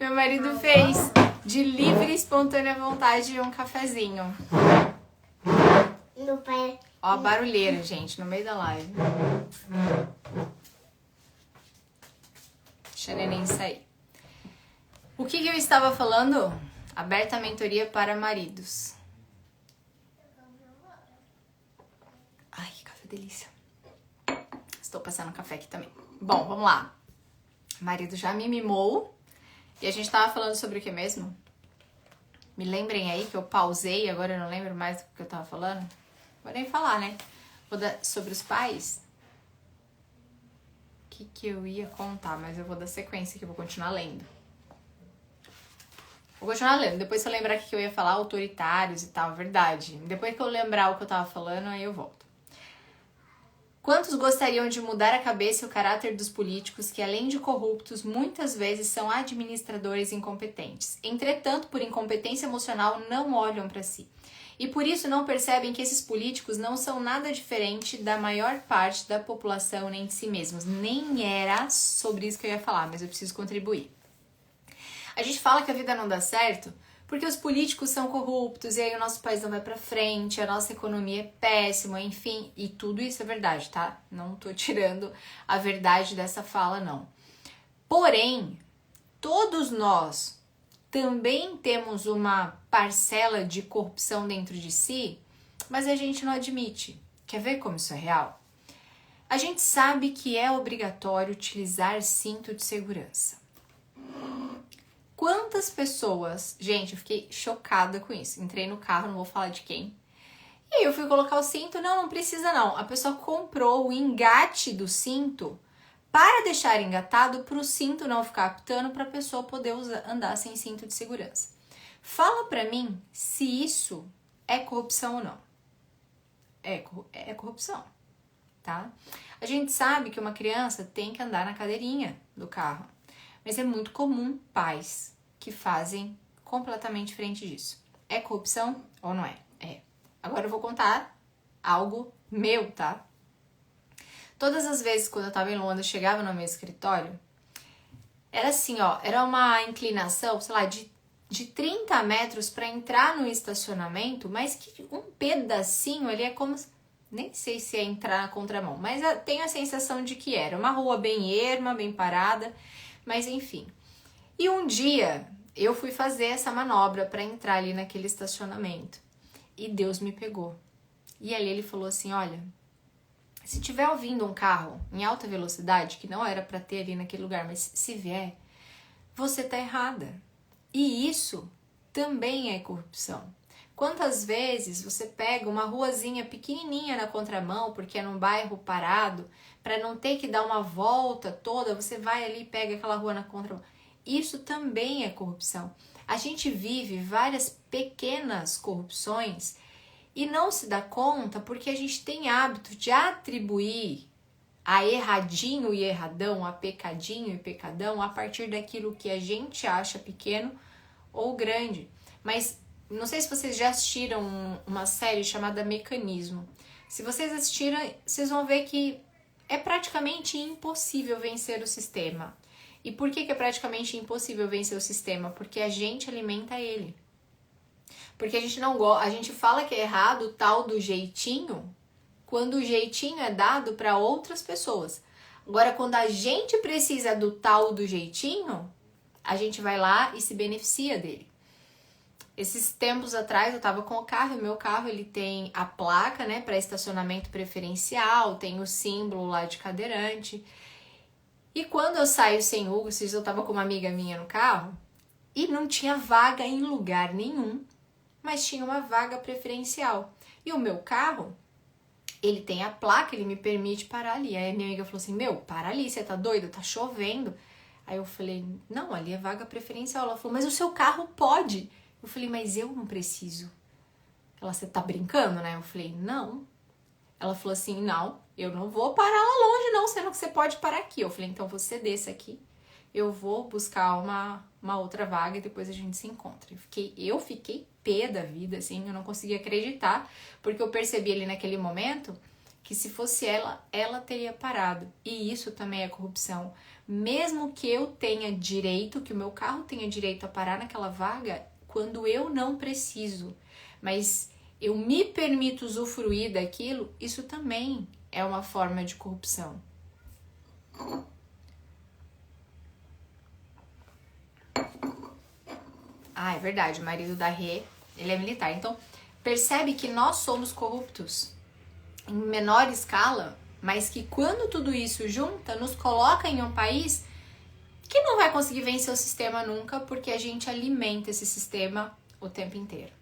Meu marido fez de livre e espontânea vontade um cafezinho. No pé. Ó a barulheira, gente, no meio da live. Deixa a neném sair. O que eu estava falando? Aberta a mentoria para maridos. Ai, que café delícia. Estou passando café aqui também. Bom, vamos lá. O marido já me mimou. E a gente tava falando sobre o que mesmo? Me lembrem aí que eu pausei, agora eu não lembro mais do que eu tava falando. Vou nem falar, né? Sobre os pais. O que eu ia contar, mas eu vou dar sequência aqui, vou continuar lendo. Vou continuar lendo. Depois se eu lembrar que eu ia falar, autoritários e tal, verdade. Depois que eu lembrar o que eu tava falando, aí eu volto. Quantos gostariam de mudar a cabeça e o caráter dos políticos que, além de corruptos, muitas vezes são administradores incompetentes? Entretanto, por incompetência emocional, não olham para si. E por isso não percebem que esses políticos não são nada diferente da maior parte da população nem de si mesmos. Nem era sobre isso que eu ia falar, mas eu preciso contribuir. A gente fala que a vida não dá certo porque os políticos são corruptos e aí o nosso país não vai pra frente, a nossa economia é péssima, enfim, e tudo isso é verdade, tá? Não tô tirando a verdade dessa fala, não. Porém, todos nós também temos uma parcela de corrupção dentro de si, mas a gente não admite. Quer ver como isso é real? A gente sabe que é obrigatório utilizar cinto de segurança. Quantas pessoas... Gente, eu fiquei chocada com isso. Entrei no carro, não vou falar de quem. E aí eu fui colocar o cinto. Não precisa não. A pessoa comprou o engate do cinto para deixar engatado para o cinto não ficar apitando para a pessoa poder andar sem cinto de segurança. Fala para mim se isso é corrupção ou não. É corrupção, tá? A gente sabe que uma criança tem que andar na cadeirinha do carro. Mas é muito comum pais que fazem completamente diferente disso. É corrupção ou não é? É. Agora eu vou contar algo meu, tá? Todas as vezes quando eu tava em Londres, eu chegava no meu escritório, era assim, ó, era uma inclinação, sei lá, de 30 metros para entrar no estacionamento, mas que um pedacinho ali é como... Nem sei se é entrar na contramão, mas eu tenho a sensação de que era uma rua bem erma, bem parada, mas enfim. E um dia eu fui fazer essa manobra para entrar ali naquele estacionamento e Deus me pegou. E ali ele falou assim, olha, se tiver ouvindo um carro em alta velocidade, que não era para ter ali naquele lugar, mas se vier, você tá errada. E isso também é corrupção. Quantas vezes você pega uma ruazinha pequenininha na contramão, porque é num bairro parado, para não ter que dar uma volta toda, você vai ali e pega aquela rua na contramão. Isso também é corrupção. A gente vive várias pequenas corrupções e não se dá conta porque a gente tem hábito de atribuir a erradinho e erradão, a pecadinho e pecadão, a partir daquilo que a gente acha pequeno ou grande. Mas não sei se vocês já assistiram uma série chamada Mecanismo. Se vocês assistiram, vocês vão ver que é praticamente impossível vencer o sistema. E por que é praticamente impossível vencer o sistema? Porque a gente alimenta ele. Porque a gente não gosta, a gente fala que é errado o tal do jeitinho, quando o jeitinho é dado para outras pessoas. Agora, quando a gente precisa do tal do jeitinho, a gente vai lá e se beneficia dele. Esses tempos atrás eu tava com o carro, e meu carro ele tem a placa, né, para estacionamento preferencial, tem o símbolo lá de cadeirante. E quando eu saio sem Hugo, eu tava com uma amiga minha no carro, e não tinha vaga em lugar nenhum, mas tinha uma vaga preferencial. E o meu carro, ele tem a placa, ele me permite parar ali. Aí a minha amiga falou assim, para ali, você tá doida? Tá chovendo. Aí eu falei, não, ali é vaga preferencial. Ela falou, mas o seu carro pode. Eu falei, mas eu não preciso. Ela, você tá brincando, né? Eu falei, não. Ela falou assim, não, eu não vou parar lá longe não, sendo que você pode parar aqui. Eu falei, então você desça aqui, eu vou buscar uma outra vaga e depois a gente se encontra. Eu fiquei pé da vida, assim, eu não conseguia acreditar, porque eu percebi ali naquele momento que se fosse ela teria parado. E isso também é corrupção. Mesmo que eu tenha direito, que o meu carro tenha direito a parar naquela vaga, quando eu não preciso, mas eu me permito usufruir daquilo, isso também é uma forma de corrupção. Ah, é verdade, o marido da Rê, ele é militar. Então, percebe que nós somos corruptos em menor escala, mas que quando tudo isso junta, nos coloca em um país que não vai conseguir vencer o sistema nunca, porque a gente alimenta esse sistema o tempo inteiro.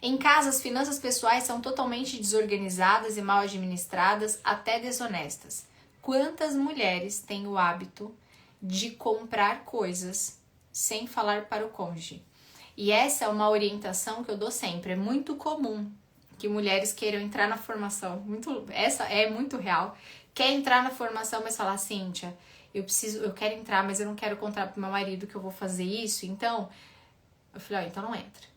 Em casa, as finanças pessoais são totalmente desorganizadas e mal administradas, até desonestas. Quantas mulheres têm o hábito de comprar coisas sem falar para o cônjuge? E essa é uma orientação que eu dou sempre. É muito comum que mulheres queiram entrar na formação. Essa é muito real. Quer entrar na formação, mas falar, Cíntia, eu quero entrar, mas eu não quero contar pro meu marido que eu vou fazer isso. Então, eu falei, então não entra.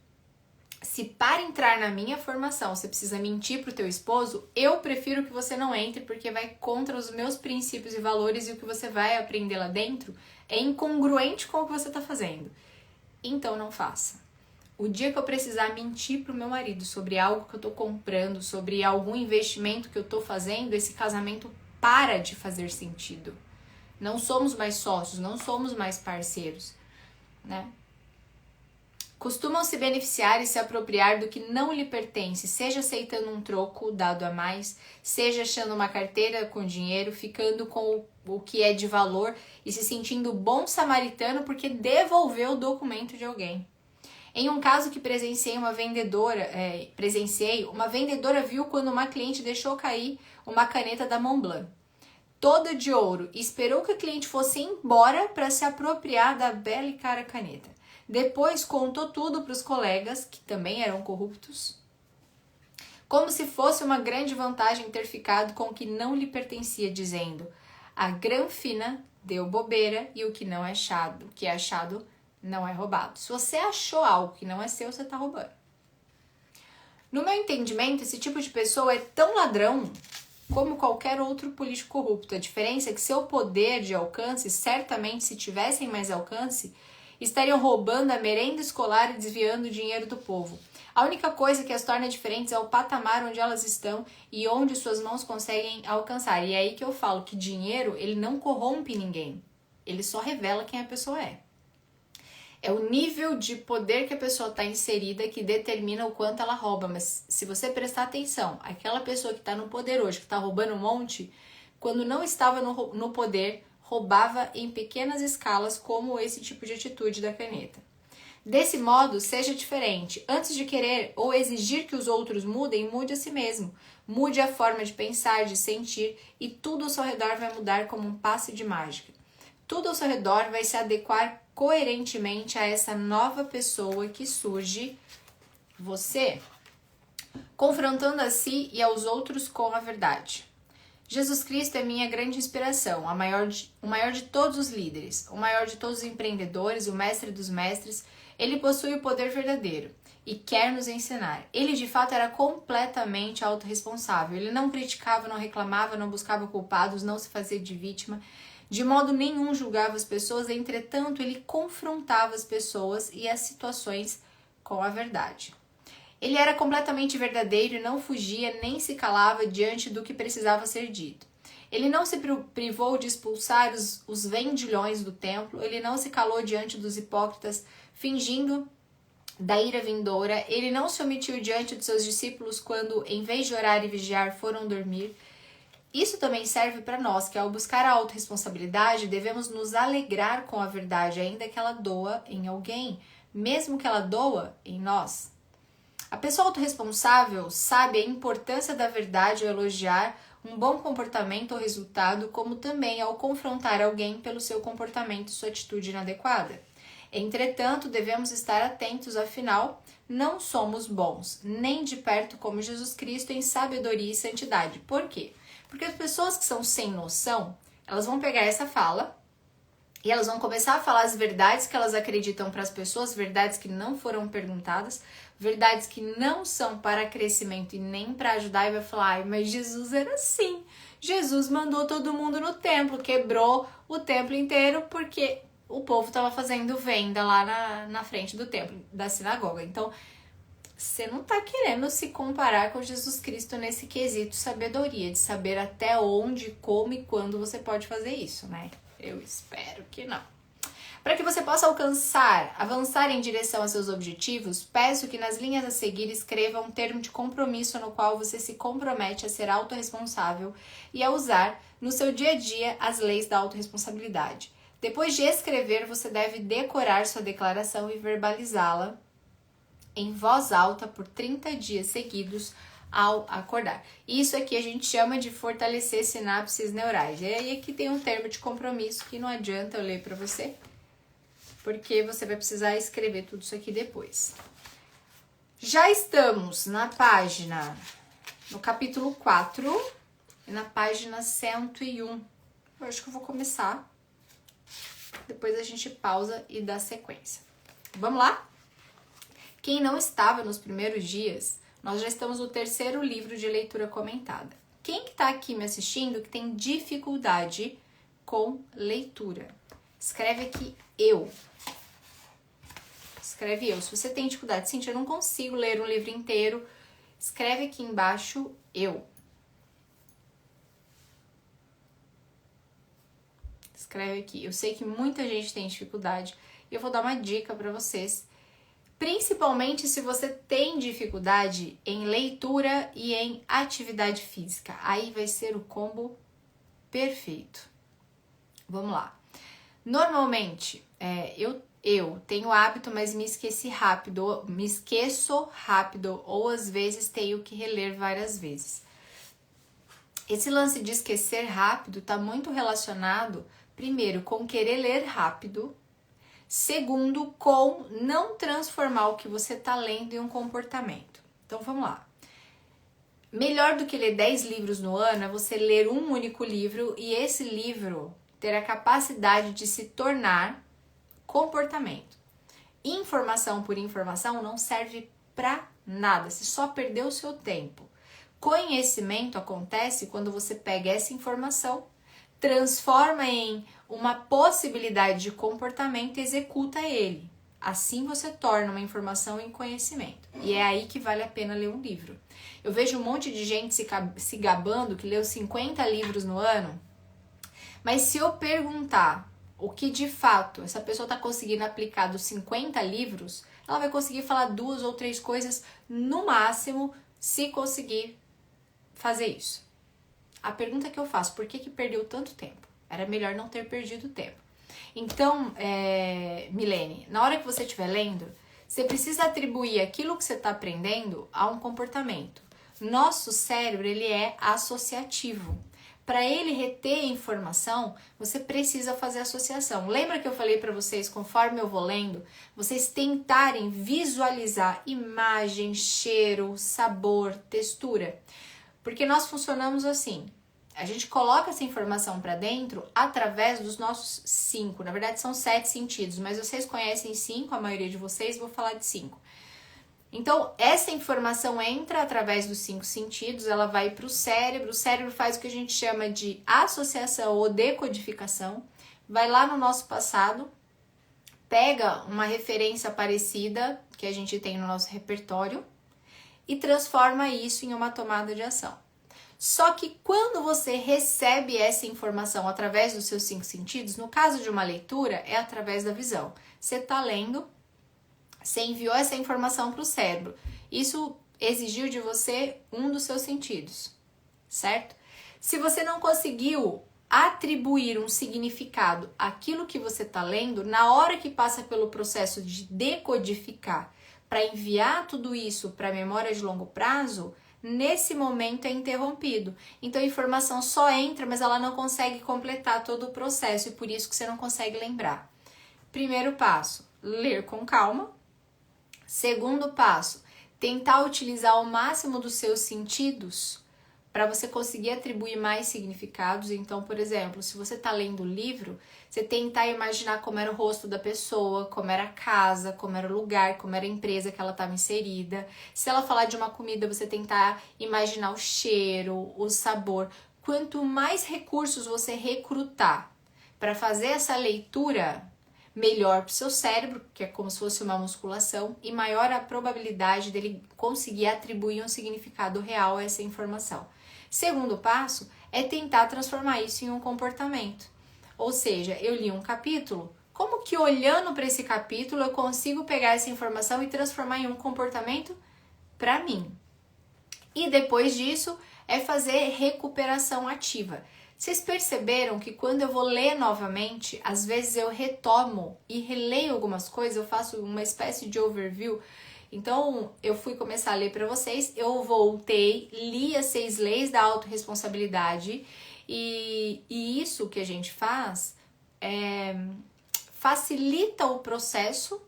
Se para entrar na minha formação você precisa mentir pro teu esposo, eu prefiro que você não entre, porque vai contra os meus princípios e valores, e o que você vai aprender lá dentro é incongruente com o que você tá fazendo. Então não faça. O dia que eu precisar mentir pro meu marido sobre algo que eu tô comprando, sobre algum investimento que eu tô fazendo, esse casamento para de fazer sentido. Não somos mais sócios, não somos mais parceiros, né? Costumam se beneficiar e se apropriar do que não lhe pertence, seja aceitando um troco dado a mais, seja achando uma carteira com dinheiro, ficando com o que é de valor e se sentindo bom samaritano porque devolveu o documento de alguém. Em um caso que presenciei, uma vendedora viu quando uma cliente deixou cair uma caneta da Montblanc, toda de ouro, e esperou que a cliente fosse embora para se apropriar da bela e cara caneta. Depois contou tudo para os colegas, que também eram corruptos, como se fosse uma grande vantagem ter ficado com o que não lhe pertencia, dizendo: a granfina deu bobeira e o que não é achado, o que é achado não é roubado. Se você achou algo que não é seu, você está roubando. No meu entendimento, esse tipo de pessoa é tão ladrão como qualquer outro político corrupto. A diferença é que seu poder de alcance, certamente se tivessem mais alcance, estariam roubando a merenda escolar e desviando o dinheiro do povo. A única coisa que as torna diferentes é o patamar onde elas estão e onde suas mãos conseguem alcançar. E é aí que eu falo que dinheiro, ele não corrompe ninguém. Ele só revela quem a pessoa é. É o nível de poder que a pessoa está inserida que determina o quanto ela rouba. Mas se você prestar atenção, aquela pessoa que está no poder hoje, que está roubando um monte, quando não estava no poder, roubava em pequenas escalas, como esse tipo de atitude da caneta. Desse modo, seja diferente. Antes de querer ou exigir que os outros mudem, mude a si mesmo. Mude a forma de pensar, de sentir, e tudo ao seu redor vai mudar como um passe de mágica. Tudo ao seu redor vai se adequar coerentemente a essa nova pessoa que surge, você, confrontando a si e aos outros com a verdade. Jesus Cristo é minha grande inspiração, o maior de todos os líderes, o maior de todos os empreendedores, o mestre dos mestres. Ele possui o poder verdadeiro e quer nos ensinar. Ele, de fato, era completamente autorresponsável. Ele não criticava, não reclamava, não buscava culpados, não se fazia de vítima. De modo nenhum julgava as pessoas, entretanto, ele confrontava as pessoas e as situações com a verdade. Ele era completamente verdadeiro e não fugia nem se calava diante do que precisava ser dito. Ele não se privou de expulsar os vendilhões do templo, ele não se calou diante dos hipócritas, fingindo da ira vindoura, ele não se omitiu diante dos seus discípulos quando, em vez de orar e vigiar, foram dormir. Isso também serve para nós, que ao buscar a autorresponsabilidade, devemos nos alegrar com a verdade, ainda que ela doa em alguém, mesmo que ela doa em nós. A pessoa autorresponsável sabe a importância da verdade ao elogiar um bom comportamento ou resultado, como também ao confrontar alguém pelo seu comportamento e sua atitude inadequada. Entretanto, devemos estar atentos, afinal, não somos bons, nem de perto como Jesus Cristo em sabedoria e santidade. Por quê? Porque as pessoas que são sem noção, elas vão pegar essa fala e elas vão começar a falar as verdades que elas acreditam para as pessoas, verdades que não foram perguntadas, verdades que não são para crescimento e nem para ajudar, e vai falar: ai, mas Jesus era assim. Jesus mandou todo mundo no templo, quebrou o templo inteiro porque o povo estava fazendo venda lá na frente do templo, da sinagoga. Então, você não está querendo se comparar com Jesus Cristo nesse quesito sabedoria, de saber até onde, como e quando você pode fazer isso, né? Eu espero que não. Para que você possa avançar em direção a seus objetivos, peço que nas linhas a seguir escreva um termo de compromisso no qual você se compromete a ser autorresponsável e a usar no seu dia a dia as leis da autorresponsabilidade. Depois de escrever, você deve decorar sua declaração e verbalizá-la em voz alta por 30 dias seguidos ao acordar. Isso aqui a gente chama de fortalecer sinapses neurais. E aí aqui tem um termo de compromisso que não adianta eu ler para você, porque você vai precisar escrever tudo isso aqui depois. Já estamos no capítulo 4 e na página 101. Eu acho que eu vou começar. Depois a gente pausa e dá sequência. Vamos lá? Quem não estava nos primeiros dias, nós já estamos no 3º livro de leitura comentada. Quem que está aqui me assistindo que tem dificuldade com leitura? Escreve aqui eu. escreve eu. Se você tem dificuldade, Cíntia, eu não consigo ler um livro inteiro, escreve aqui embaixo eu. Escreve aqui. Eu sei que muita gente tem dificuldade e eu vou dar uma dica para vocês. Principalmente se você tem dificuldade em leitura e em atividade física. Aí vai ser o combo perfeito. Vamos lá. Normalmente, eu tenho hábito, mas me esqueço rápido, ou às vezes tenho que reler várias vezes. Esse lance de esquecer rápido está muito relacionado, primeiro, com querer ler rápido, segundo, com não transformar o que você está lendo em um comportamento. Então, vamos lá. Melhor do que ler 10 livros no ano é você ler um único livro e esse livro ter a capacidade de se tornar comportamento. Informação por informação não serve para nada, você só perdeu o seu tempo. Conhecimento acontece quando você pega essa informação, transforma em uma possibilidade de comportamento e executa ele. Assim você torna uma informação em conhecimento. E é aí que vale a pena ler um livro. Eu vejo um monte de gente se gabando que leu 50 livros no ano, mas se eu perguntar o que de fato essa pessoa está conseguindo aplicar dos 50 livros, ela vai conseguir falar 2 ou 3 coisas no máximo, se conseguir fazer isso. A pergunta que eu faço, por que perdeu tanto tempo? Era melhor não ter perdido tempo. Então, Milene, na hora que você estiver lendo, você precisa atribuir aquilo que você está aprendendo a um comportamento. Nosso cérebro, ele é associativo. Para ele reter informação, você precisa fazer associação. Lembra que eu falei para vocês, conforme eu vou lendo, vocês tentarem visualizar imagem, cheiro, sabor, textura. Porque nós funcionamos assim. A gente coloca essa informação para dentro através dos nossos 5. Na verdade, são 7 sentidos, mas vocês conhecem 5, a maioria de vocês, vou falar de 5. Então, essa informação entra através dos 5 sentidos, ela vai para o cérebro faz o que a gente chama de associação ou decodificação, vai lá no nosso passado, pega uma referência parecida que a gente tem no nosso repertório e transforma isso em uma tomada de ação. Só que quando você recebe essa informação através dos seus 5 sentidos, no caso de uma leitura, é através da visão. Você está lendo, você enviou essa informação para o cérebro. Isso exigiu de você um dos seus sentidos, certo? Se você não conseguiu atribuir um significado àquilo que você está lendo, na hora que passa pelo processo de decodificar para enviar tudo isso para a memória de longo prazo, nesse momento é interrompido. Então a informação só entra, mas ela não consegue completar todo o processo e por isso que você não consegue lembrar. Primeiro passo, ler com calma. Segundo passo, tentar utilizar o máximo dos seus sentidos para você conseguir atribuir mais significados. Então, por exemplo, se você está lendo o livro, você tentar imaginar como era o rosto da pessoa, como era a casa, como era o lugar, como era a empresa que ela estava inserida. Se ela falar de uma comida, você tentar imaginar o cheiro, o sabor. Quanto mais recursos você recrutar para fazer essa leitura, melhor para o seu cérebro, que é como se fosse uma musculação, e maior a probabilidade dele conseguir atribuir um significado real a essa informação. Segundo passo é tentar transformar isso em um comportamento. Ou seja, eu li um capítulo, como que olhando para esse capítulo eu consigo pegar essa informação e transformar em um comportamento para mim? E depois disso é fazer recuperação ativa. Vocês perceberam que quando eu vou ler novamente, às vezes eu retomo e releio algumas coisas, eu faço uma espécie de overview. Então, eu fui começar a ler para vocês, eu voltei, li as 6 leis da autorresponsabilidade e isso que a gente faz facilita o processo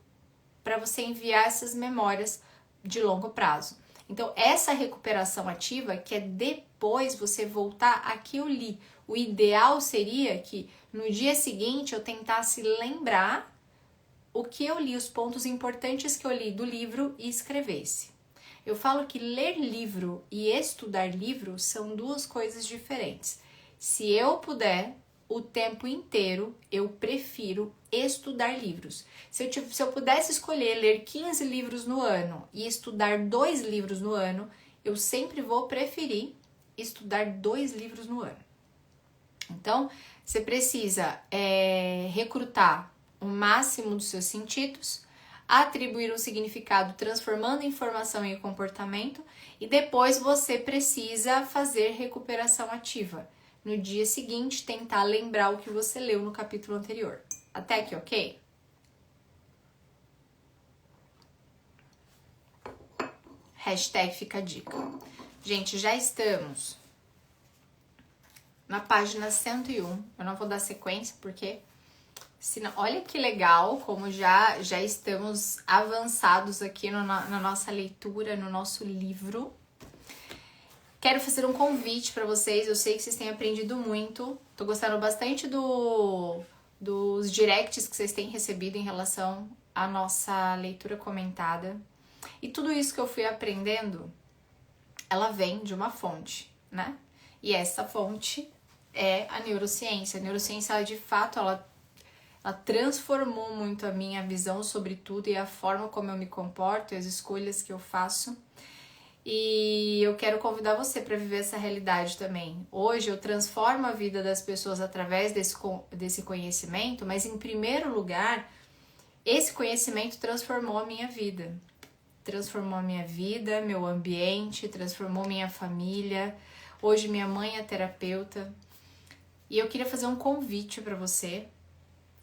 para você enviar essas memórias de longo prazo. Então, essa recuperação ativa, que é depois você voltar a que eu li. O ideal seria que no dia seguinte eu tentasse lembrar o que eu li, os pontos importantes que eu li do livro e escrevesse. Eu falo que ler livro e estudar livro são 2 coisas diferentes. Se eu puder, o tempo inteiro eu prefiro estudar livros. Se eu pudesse escolher ler 15 livros no ano e estudar 2 livros no ano, eu sempre vou preferir estudar 2 livros no ano. Então, você precisa recrutar o máximo dos seus sentidos, atribuir um significado transformando informação em comportamento e depois você precisa fazer recuperação ativa. No dia seguinte, tentar lembrar o que você leu no capítulo anterior. Até aqui, ok? Hashtag fica a dica. Gente, já estamos na página 101. Eu não vou dar sequência porque... senão, olha que legal como já estamos avançados aqui na nossa leitura, no nosso livro. Quero fazer um convite para vocês. Eu sei que vocês têm aprendido muito. Tô gostando bastante dos directs que vocês têm recebido em relação à nossa leitura comentada. E tudo isso que eu fui aprendendo, ela vem de uma fonte, né? E essa fonte é a neurociência. A neurociência, ela, de fato, ela transformou muito a minha visão sobre tudo e a forma como eu me comporto e as escolhas que eu faço. E eu quero convidar você para viver essa realidade também. Hoje eu transformo a vida das pessoas através desse conhecimento, mas em primeiro lugar, esse conhecimento transformou a minha vida. Transformou a minha vida, meu ambiente, transformou minha família. Hoje minha mãe é terapeuta. E eu queria fazer um convite para você.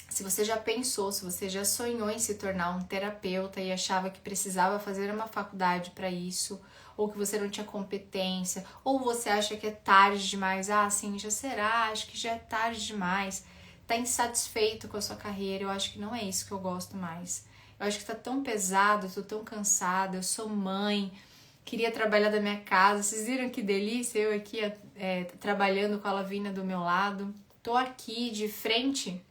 Se você já pensou, se você já sonhou em se tornar um terapeuta e achava que precisava fazer uma faculdade para isso, ou que você não tinha competência, ou você acha que é tarde demais, sim, já será, acho que já é tarde demais, tá insatisfeito com a sua carreira, eu acho que não é isso que eu gosto mais. Eu acho que tá tão pesado, eu tô tão cansada, eu sou mãe, queria trabalhar da minha casa, vocês viram que delícia, eu aqui trabalhando com a Lavínia do meu lado, tô aqui de frente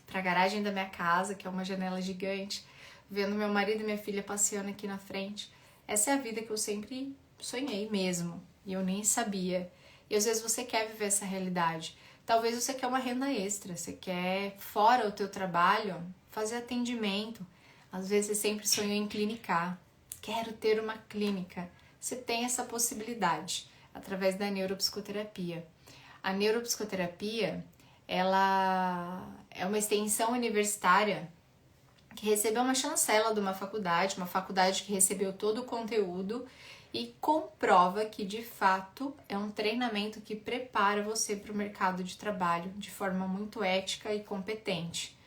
para a garagem da minha casa, que é uma janela gigante, vendo meu marido e minha filha passeando aqui na frente. Essa é a vida que eu sempre sonhei mesmo, e eu nem sabia. E às vezes você quer viver essa realidade. Talvez você quer uma renda extra, você quer, fora o teu trabalho, fazer atendimento. Às vezes você sempre sonhou em clinicar. Quero ter uma clínica. Você tem essa possibilidade através da neuropsicoterapia. A neuropsicoterapia, ela é uma extensão universitária que recebeu uma chancela de uma faculdade que recebeu todo o conteúdo e comprova que, de fato, é um treinamento que prepara você para o mercado de trabalho de forma muito ética e competente.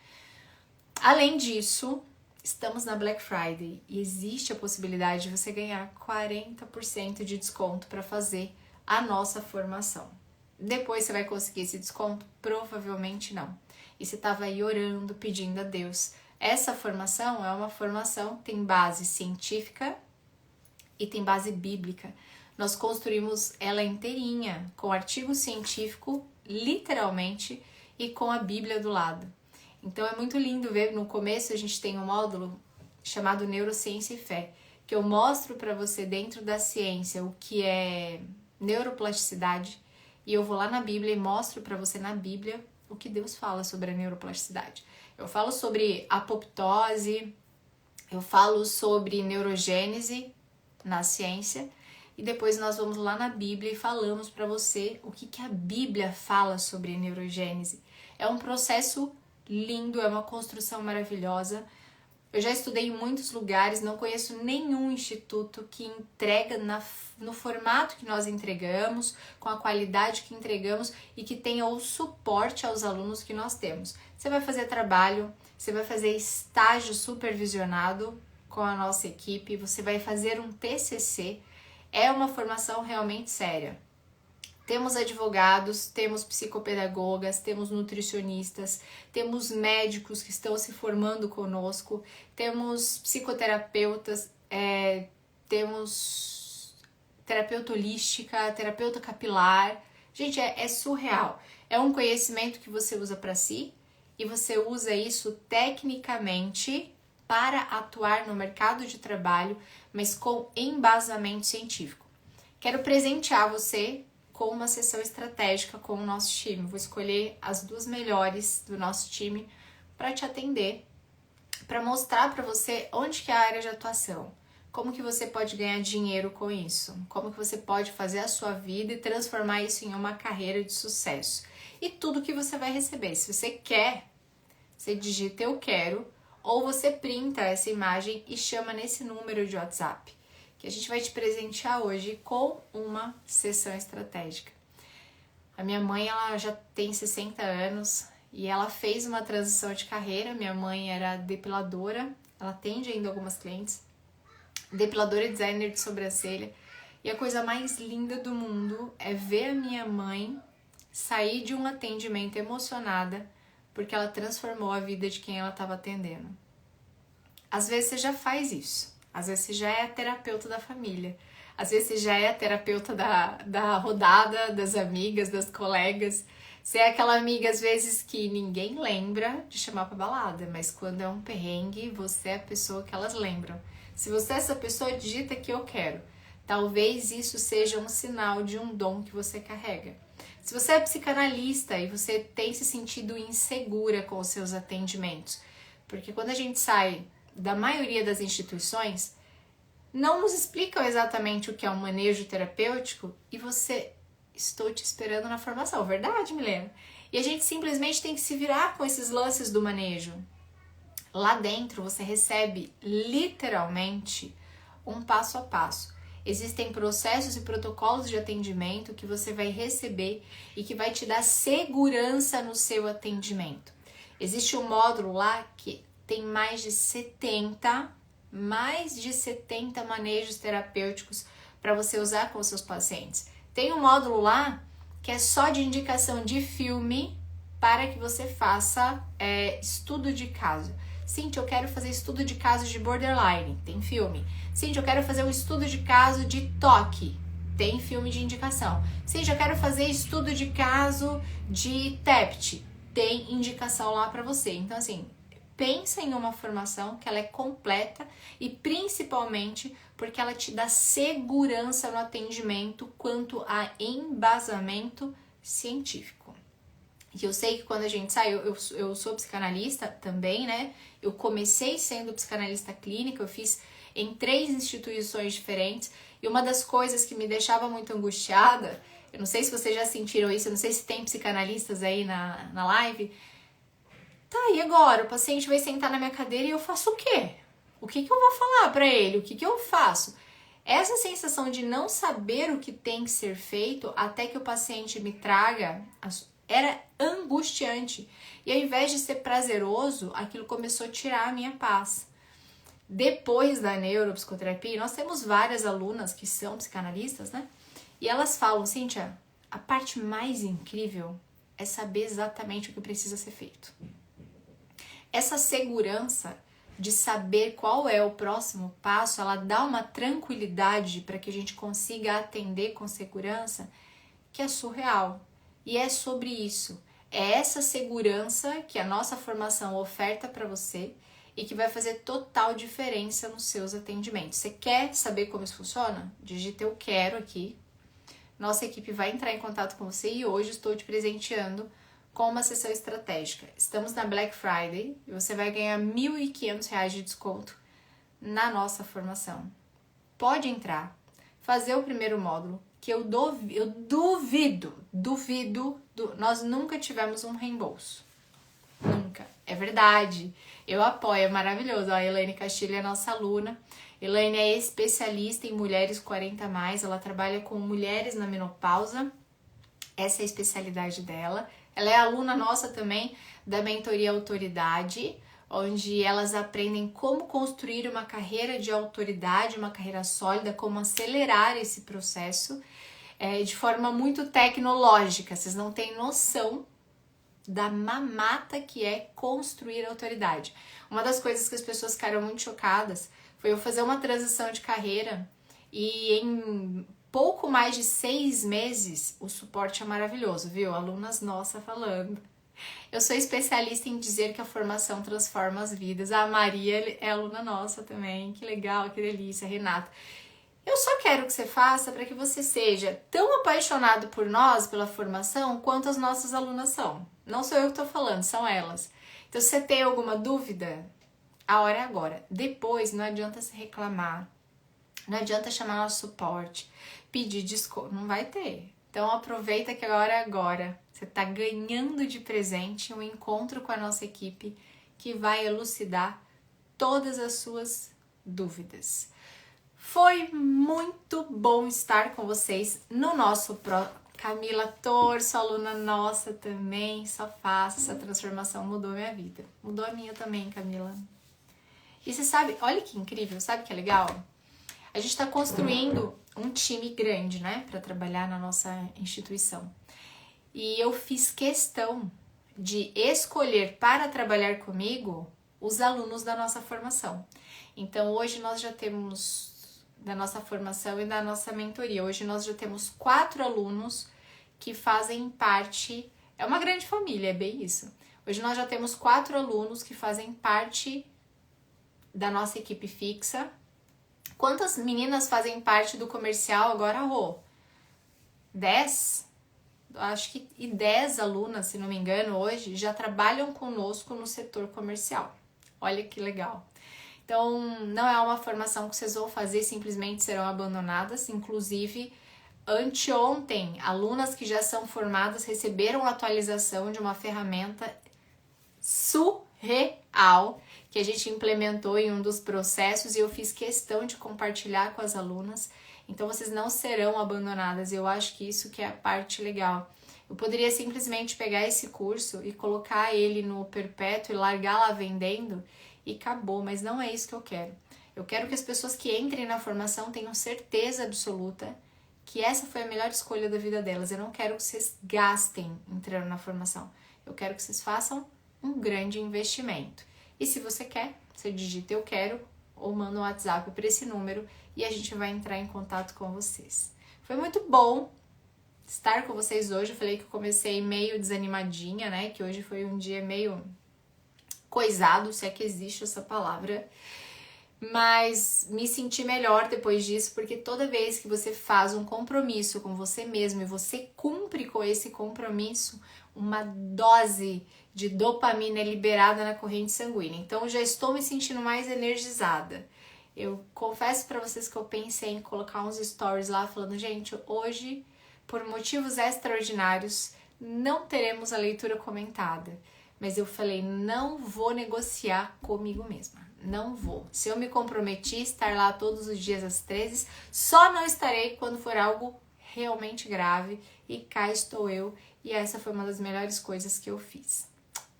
Além disso, estamos na Black Friday e existe a possibilidade de você ganhar 40% de desconto para fazer a nossa formação. Depois você vai conseguir esse desconto? Provavelmente não. E você estava aí orando, pedindo a Deus. Essa formação é uma formação que tem base científica e tem base bíblica. Nós construímos ela inteirinha, com artigo científico, literalmente, e com a Bíblia do lado. Então é muito lindo ver, no começo a gente tem um módulo chamado Neurociência e Fé, que eu mostro para você dentro da ciência o que é neuroplasticidade, e eu vou lá na Bíblia e mostro para você na Bíblia o que Deus fala sobre a neuroplasticidade. Eu falo sobre apoptose, eu falo sobre neurogênese na ciência, e depois nós vamos lá na Bíblia e falamos para você o que a Bíblia fala sobre neurogênese. É um processo lindo, é uma construção maravilhosa. Eu já estudei em muitos lugares, não conheço nenhum instituto que entrega no formato que nós entregamos, com a qualidade que entregamos e que tenha o suporte aos alunos que nós temos. Você vai fazer trabalho, você vai fazer estágio supervisionado com a nossa equipe, você vai fazer um TCC, é uma formação realmente séria. Temos advogados, temos psicopedagogas, temos nutricionistas, temos médicos que estão se formando conosco, temos psicoterapeutas, temos terapeuta holística, terapeuta capilar. Gente, é surreal. É um conhecimento que você usa para si e você usa isso tecnicamente para atuar no mercado de trabalho, mas com embasamento científico. Quero presentear você com uma sessão estratégica com o nosso time. Vou escolher as 2 melhores do nosso time para te atender, para mostrar para você onde que é a área de atuação, como que você pode ganhar dinheiro com isso, como que você pode fazer a sua vida e transformar isso em uma carreira de sucesso. E tudo que você vai receber. Se você quer, você digita eu quero, ou você printa essa imagem e chama nesse número de WhatsApp, que a gente vai te presentear hoje com uma sessão estratégica. A minha mãe, ela já tem 60 anos e ela fez uma transição de carreira. Minha mãe era depiladora, ela atende ainda algumas clientes, depiladora e designer de sobrancelha. E a coisa mais linda do mundo é ver a minha mãe sair de um atendimento emocionada porque ela transformou a vida de quem ela estava atendendo. Às vezes você já faz isso. Às vezes você já é a terapeuta da família. Às vezes você já é a terapeuta da rodada, das amigas, das colegas. Você é aquela amiga, às vezes, que ninguém lembra de chamar pra balada, mas quando é um perrengue, você é a pessoa que elas lembram. Se você é essa pessoa, digita que eu quero. Talvez isso seja um sinal de um dom que você carrega. Se você é psicanalista e você tem se sentido insegura com os seus atendimentos, porque quando a gente sai da maioria das instituições, não nos explicam exatamente o que é um manejo terapêutico e você, estou te esperando na formação, verdade, Milena? E a gente simplesmente tem que se virar com esses lances do manejo. Lá dentro você recebe literalmente um passo a passo. Existem processos e protocolos de atendimento que você vai receber e que vai te dar segurança no seu atendimento. Existe um módulo lá que tem mais de 70 manejos terapêuticos para você usar com os seus pacientes. Tem um módulo lá que é só de indicação de filme para que você faça estudo de caso. Cíntia, eu quero fazer estudo de caso de borderline, tem filme. Cíntia, eu quero fazer um estudo de caso de toque, tem filme de indicação. Cíntia, eu quero fazer estudo de caso de TEPT, tem indicação lá para você. Então, assim, pensa em uma formação que ela é completa e principalmente porque ela te dá segurança no atendimento quanto a embasamento científico. E eu sei que quando a gente sai, eu sou psicanalista também, né? Eu comecei sendo psicanalista clínica, eu fiz em 3 instituições diferentes. E uma das coisas que me deixava muito angustiada, eu não sei se vocês já sentiram isso, eu não sei se tem psicanalistas aí na live. Tá, e agora? O paciente vai sentar na minha cadeira e eu faço o quê? O que eu vou falar pra ele? O que eu faço? Essa sensação de não saber o que tem que ser feito até que o paciente me traga era angustiante. E ao invés de ser prazeroso, aquilo começou a tirar a minha paz. Depois da neuropsicoterapia, nós temos várias alunas que são psicanalistas, né? E elas falam, Cíntia, a parte mais incrível é saber exatamente o que precisa ser feito. Essa segurança de saber qual é o próximo passo, ela dá uma tranquilidade para que a gente consiga atender com segurança que é surreal. E é sobre isso. É essa segurança que a nossa formação oferta para você e que vai fazer total diferença nos seus atendimentos. Você quer saber como isso funciona? Digita eu quero aqui. Nossa equipe vai entrar em contato com você e hoje estou te presenteando com uma sessão estratégica. Estamos na Black Friday e você vai ganhar R$ 1.500 de desconto na nossa formação. Pode entrar, fazer o primeiro módulo, que eu duvido, nós nunca tivemos um reembolso. Nunca. É verdade. Eu apoio, é maravilhoso. A Elaine Castilho é nossa aluna. Elaine é especialista em mulheres 40+, ela trabalha com mulheres na menopausa. Essa é a especialidade dela. Ela é aluna nossa também da mentoria Autoridade, onde elas aprendem como construir uma carreira de autoridade, uma carreira sólida, como acelerar esse processo de forma muito tecnológica. Vocês não têm noção da mamata que é construir autoridade. Uma das coisas que as pessoas ficaram muito chocadas foi eu fazer uma transição de carreira e em pouco mais de 6 meses o suporte é maravilhoso, viu? Alunas nossas falando. Eu sou especialista em dizer que a formação transforma as vidas. A Maria é aluna nossa também, que legal, que delícia, Renata. Eu só quero que você faça para que você seja tão apaixonado por nós, pela formação, quanto as nossas alunas são. Não sou eu que estou falando, são elas. Então, se você tem alguma dúvida, a hora é agora. Depois, não adianta se reclamar, não adianta chamar nosso suporte, pedir desculpa, não vai ter. Então, aproveita que a hora é agora. Você está ganhando de presente um encontro com a nossa equipe que vai elucidar todas as suas dúvidas. Foi muito bom estar com vocês no nosso Camila Torso, aluna nossa também, só faço essa transformação, mudou minha vida. Mudou a minha também, Camila. E você sabe, olha que incrível, sabe que é legal? A gente está construindo um time grande, né, para trabalhar na nossa instituição. E eu fiz questão de escolher para trabalhar comigo os alunos da nossa formação. Então, hoje nós já temos, da nossa formação e da nossa mentoria, hoje nós já temos 4 alunos que fazem parte, é uma grande família, é bem isso. Hoje nós já temos 4 alunos que fazem parte da nossa equipe fixa. Quantas meninas fazem parte do comercial agora, Rô? 10? Acho que 10 alunas, se não me engano, hoje já trabalham conosco no setor comercial. Olha que legal. Então, não é uma formação que vocês vão fazer, simplesmente serão abandonadas. Inclusive, anteontem, alunas que já são formadas receberam a atualização de uma ferramenta surreal que a gente implementou em um dos processos e eu fiz questão de compartilhar com as alunas. Então, vocês não serão abandonadas. Eu acho que isso que é a parte legal. Eu poderia simplesmente pegar esse curso e colocar ele no perpétuo e largar lá vendendo e acabou, mas não é isso que eu quero. Eu quero que as pessoas que entrem na formação tenham certeza absoluta que essa foi a melhor escolha da vida delas. Eu não quero que vocês gastem entrando na formação. Eu quero que vocês façam um grande investimento. E se você quer, você digita eu quero ou manda um WhatsApp para esse número e a gente vai entrar em contato com vocês. Foi muito bom estar com vocês hoje. Eu falei que eu comecei meio desanimadinha, né? Que hoje foi um dia meio coisado, se é que existe essa palavra. Mas me senti melhor depois disso, porque toda vez que você faz um compromisso com você mesmo e você cumpre com esse compromisso, uma dose de dopamina é liberada na corrente sanguínea. Então, eu já estou me sentindo mais energizada. Eu confesso para vocês que eu pensei em colocar uns stories lá falando, gente, hoje, por motivos extraordinários, não teremos a leitura comentada. Mas eu falei, não vou negociar comigo mesma. Não vou. Se eu me comprometi a estar lá todos os dias às 13, só não estarei quando for algo realmente grave. E cá estou eu. E essa foi uma das melhores coisas que eu fiz.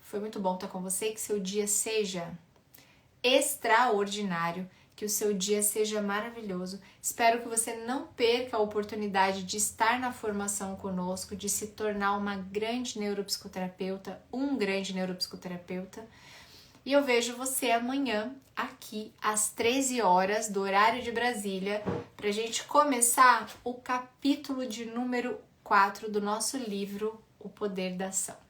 Foi muito bom estar com você. Que seu dia seja extraordinário. Que o seu dia seja maravilhoso. Espero que você não perca a oportunidade de estar na formação conosco, de se tornar uma grande neuropsicoterapeuta, um grande neuropsicoterapeuta. E eu vejo você amanhã aqui às 13 horas do horário de Brasília para a gente começar o capítulo de número 4 do nosso livro O Poder da Ação.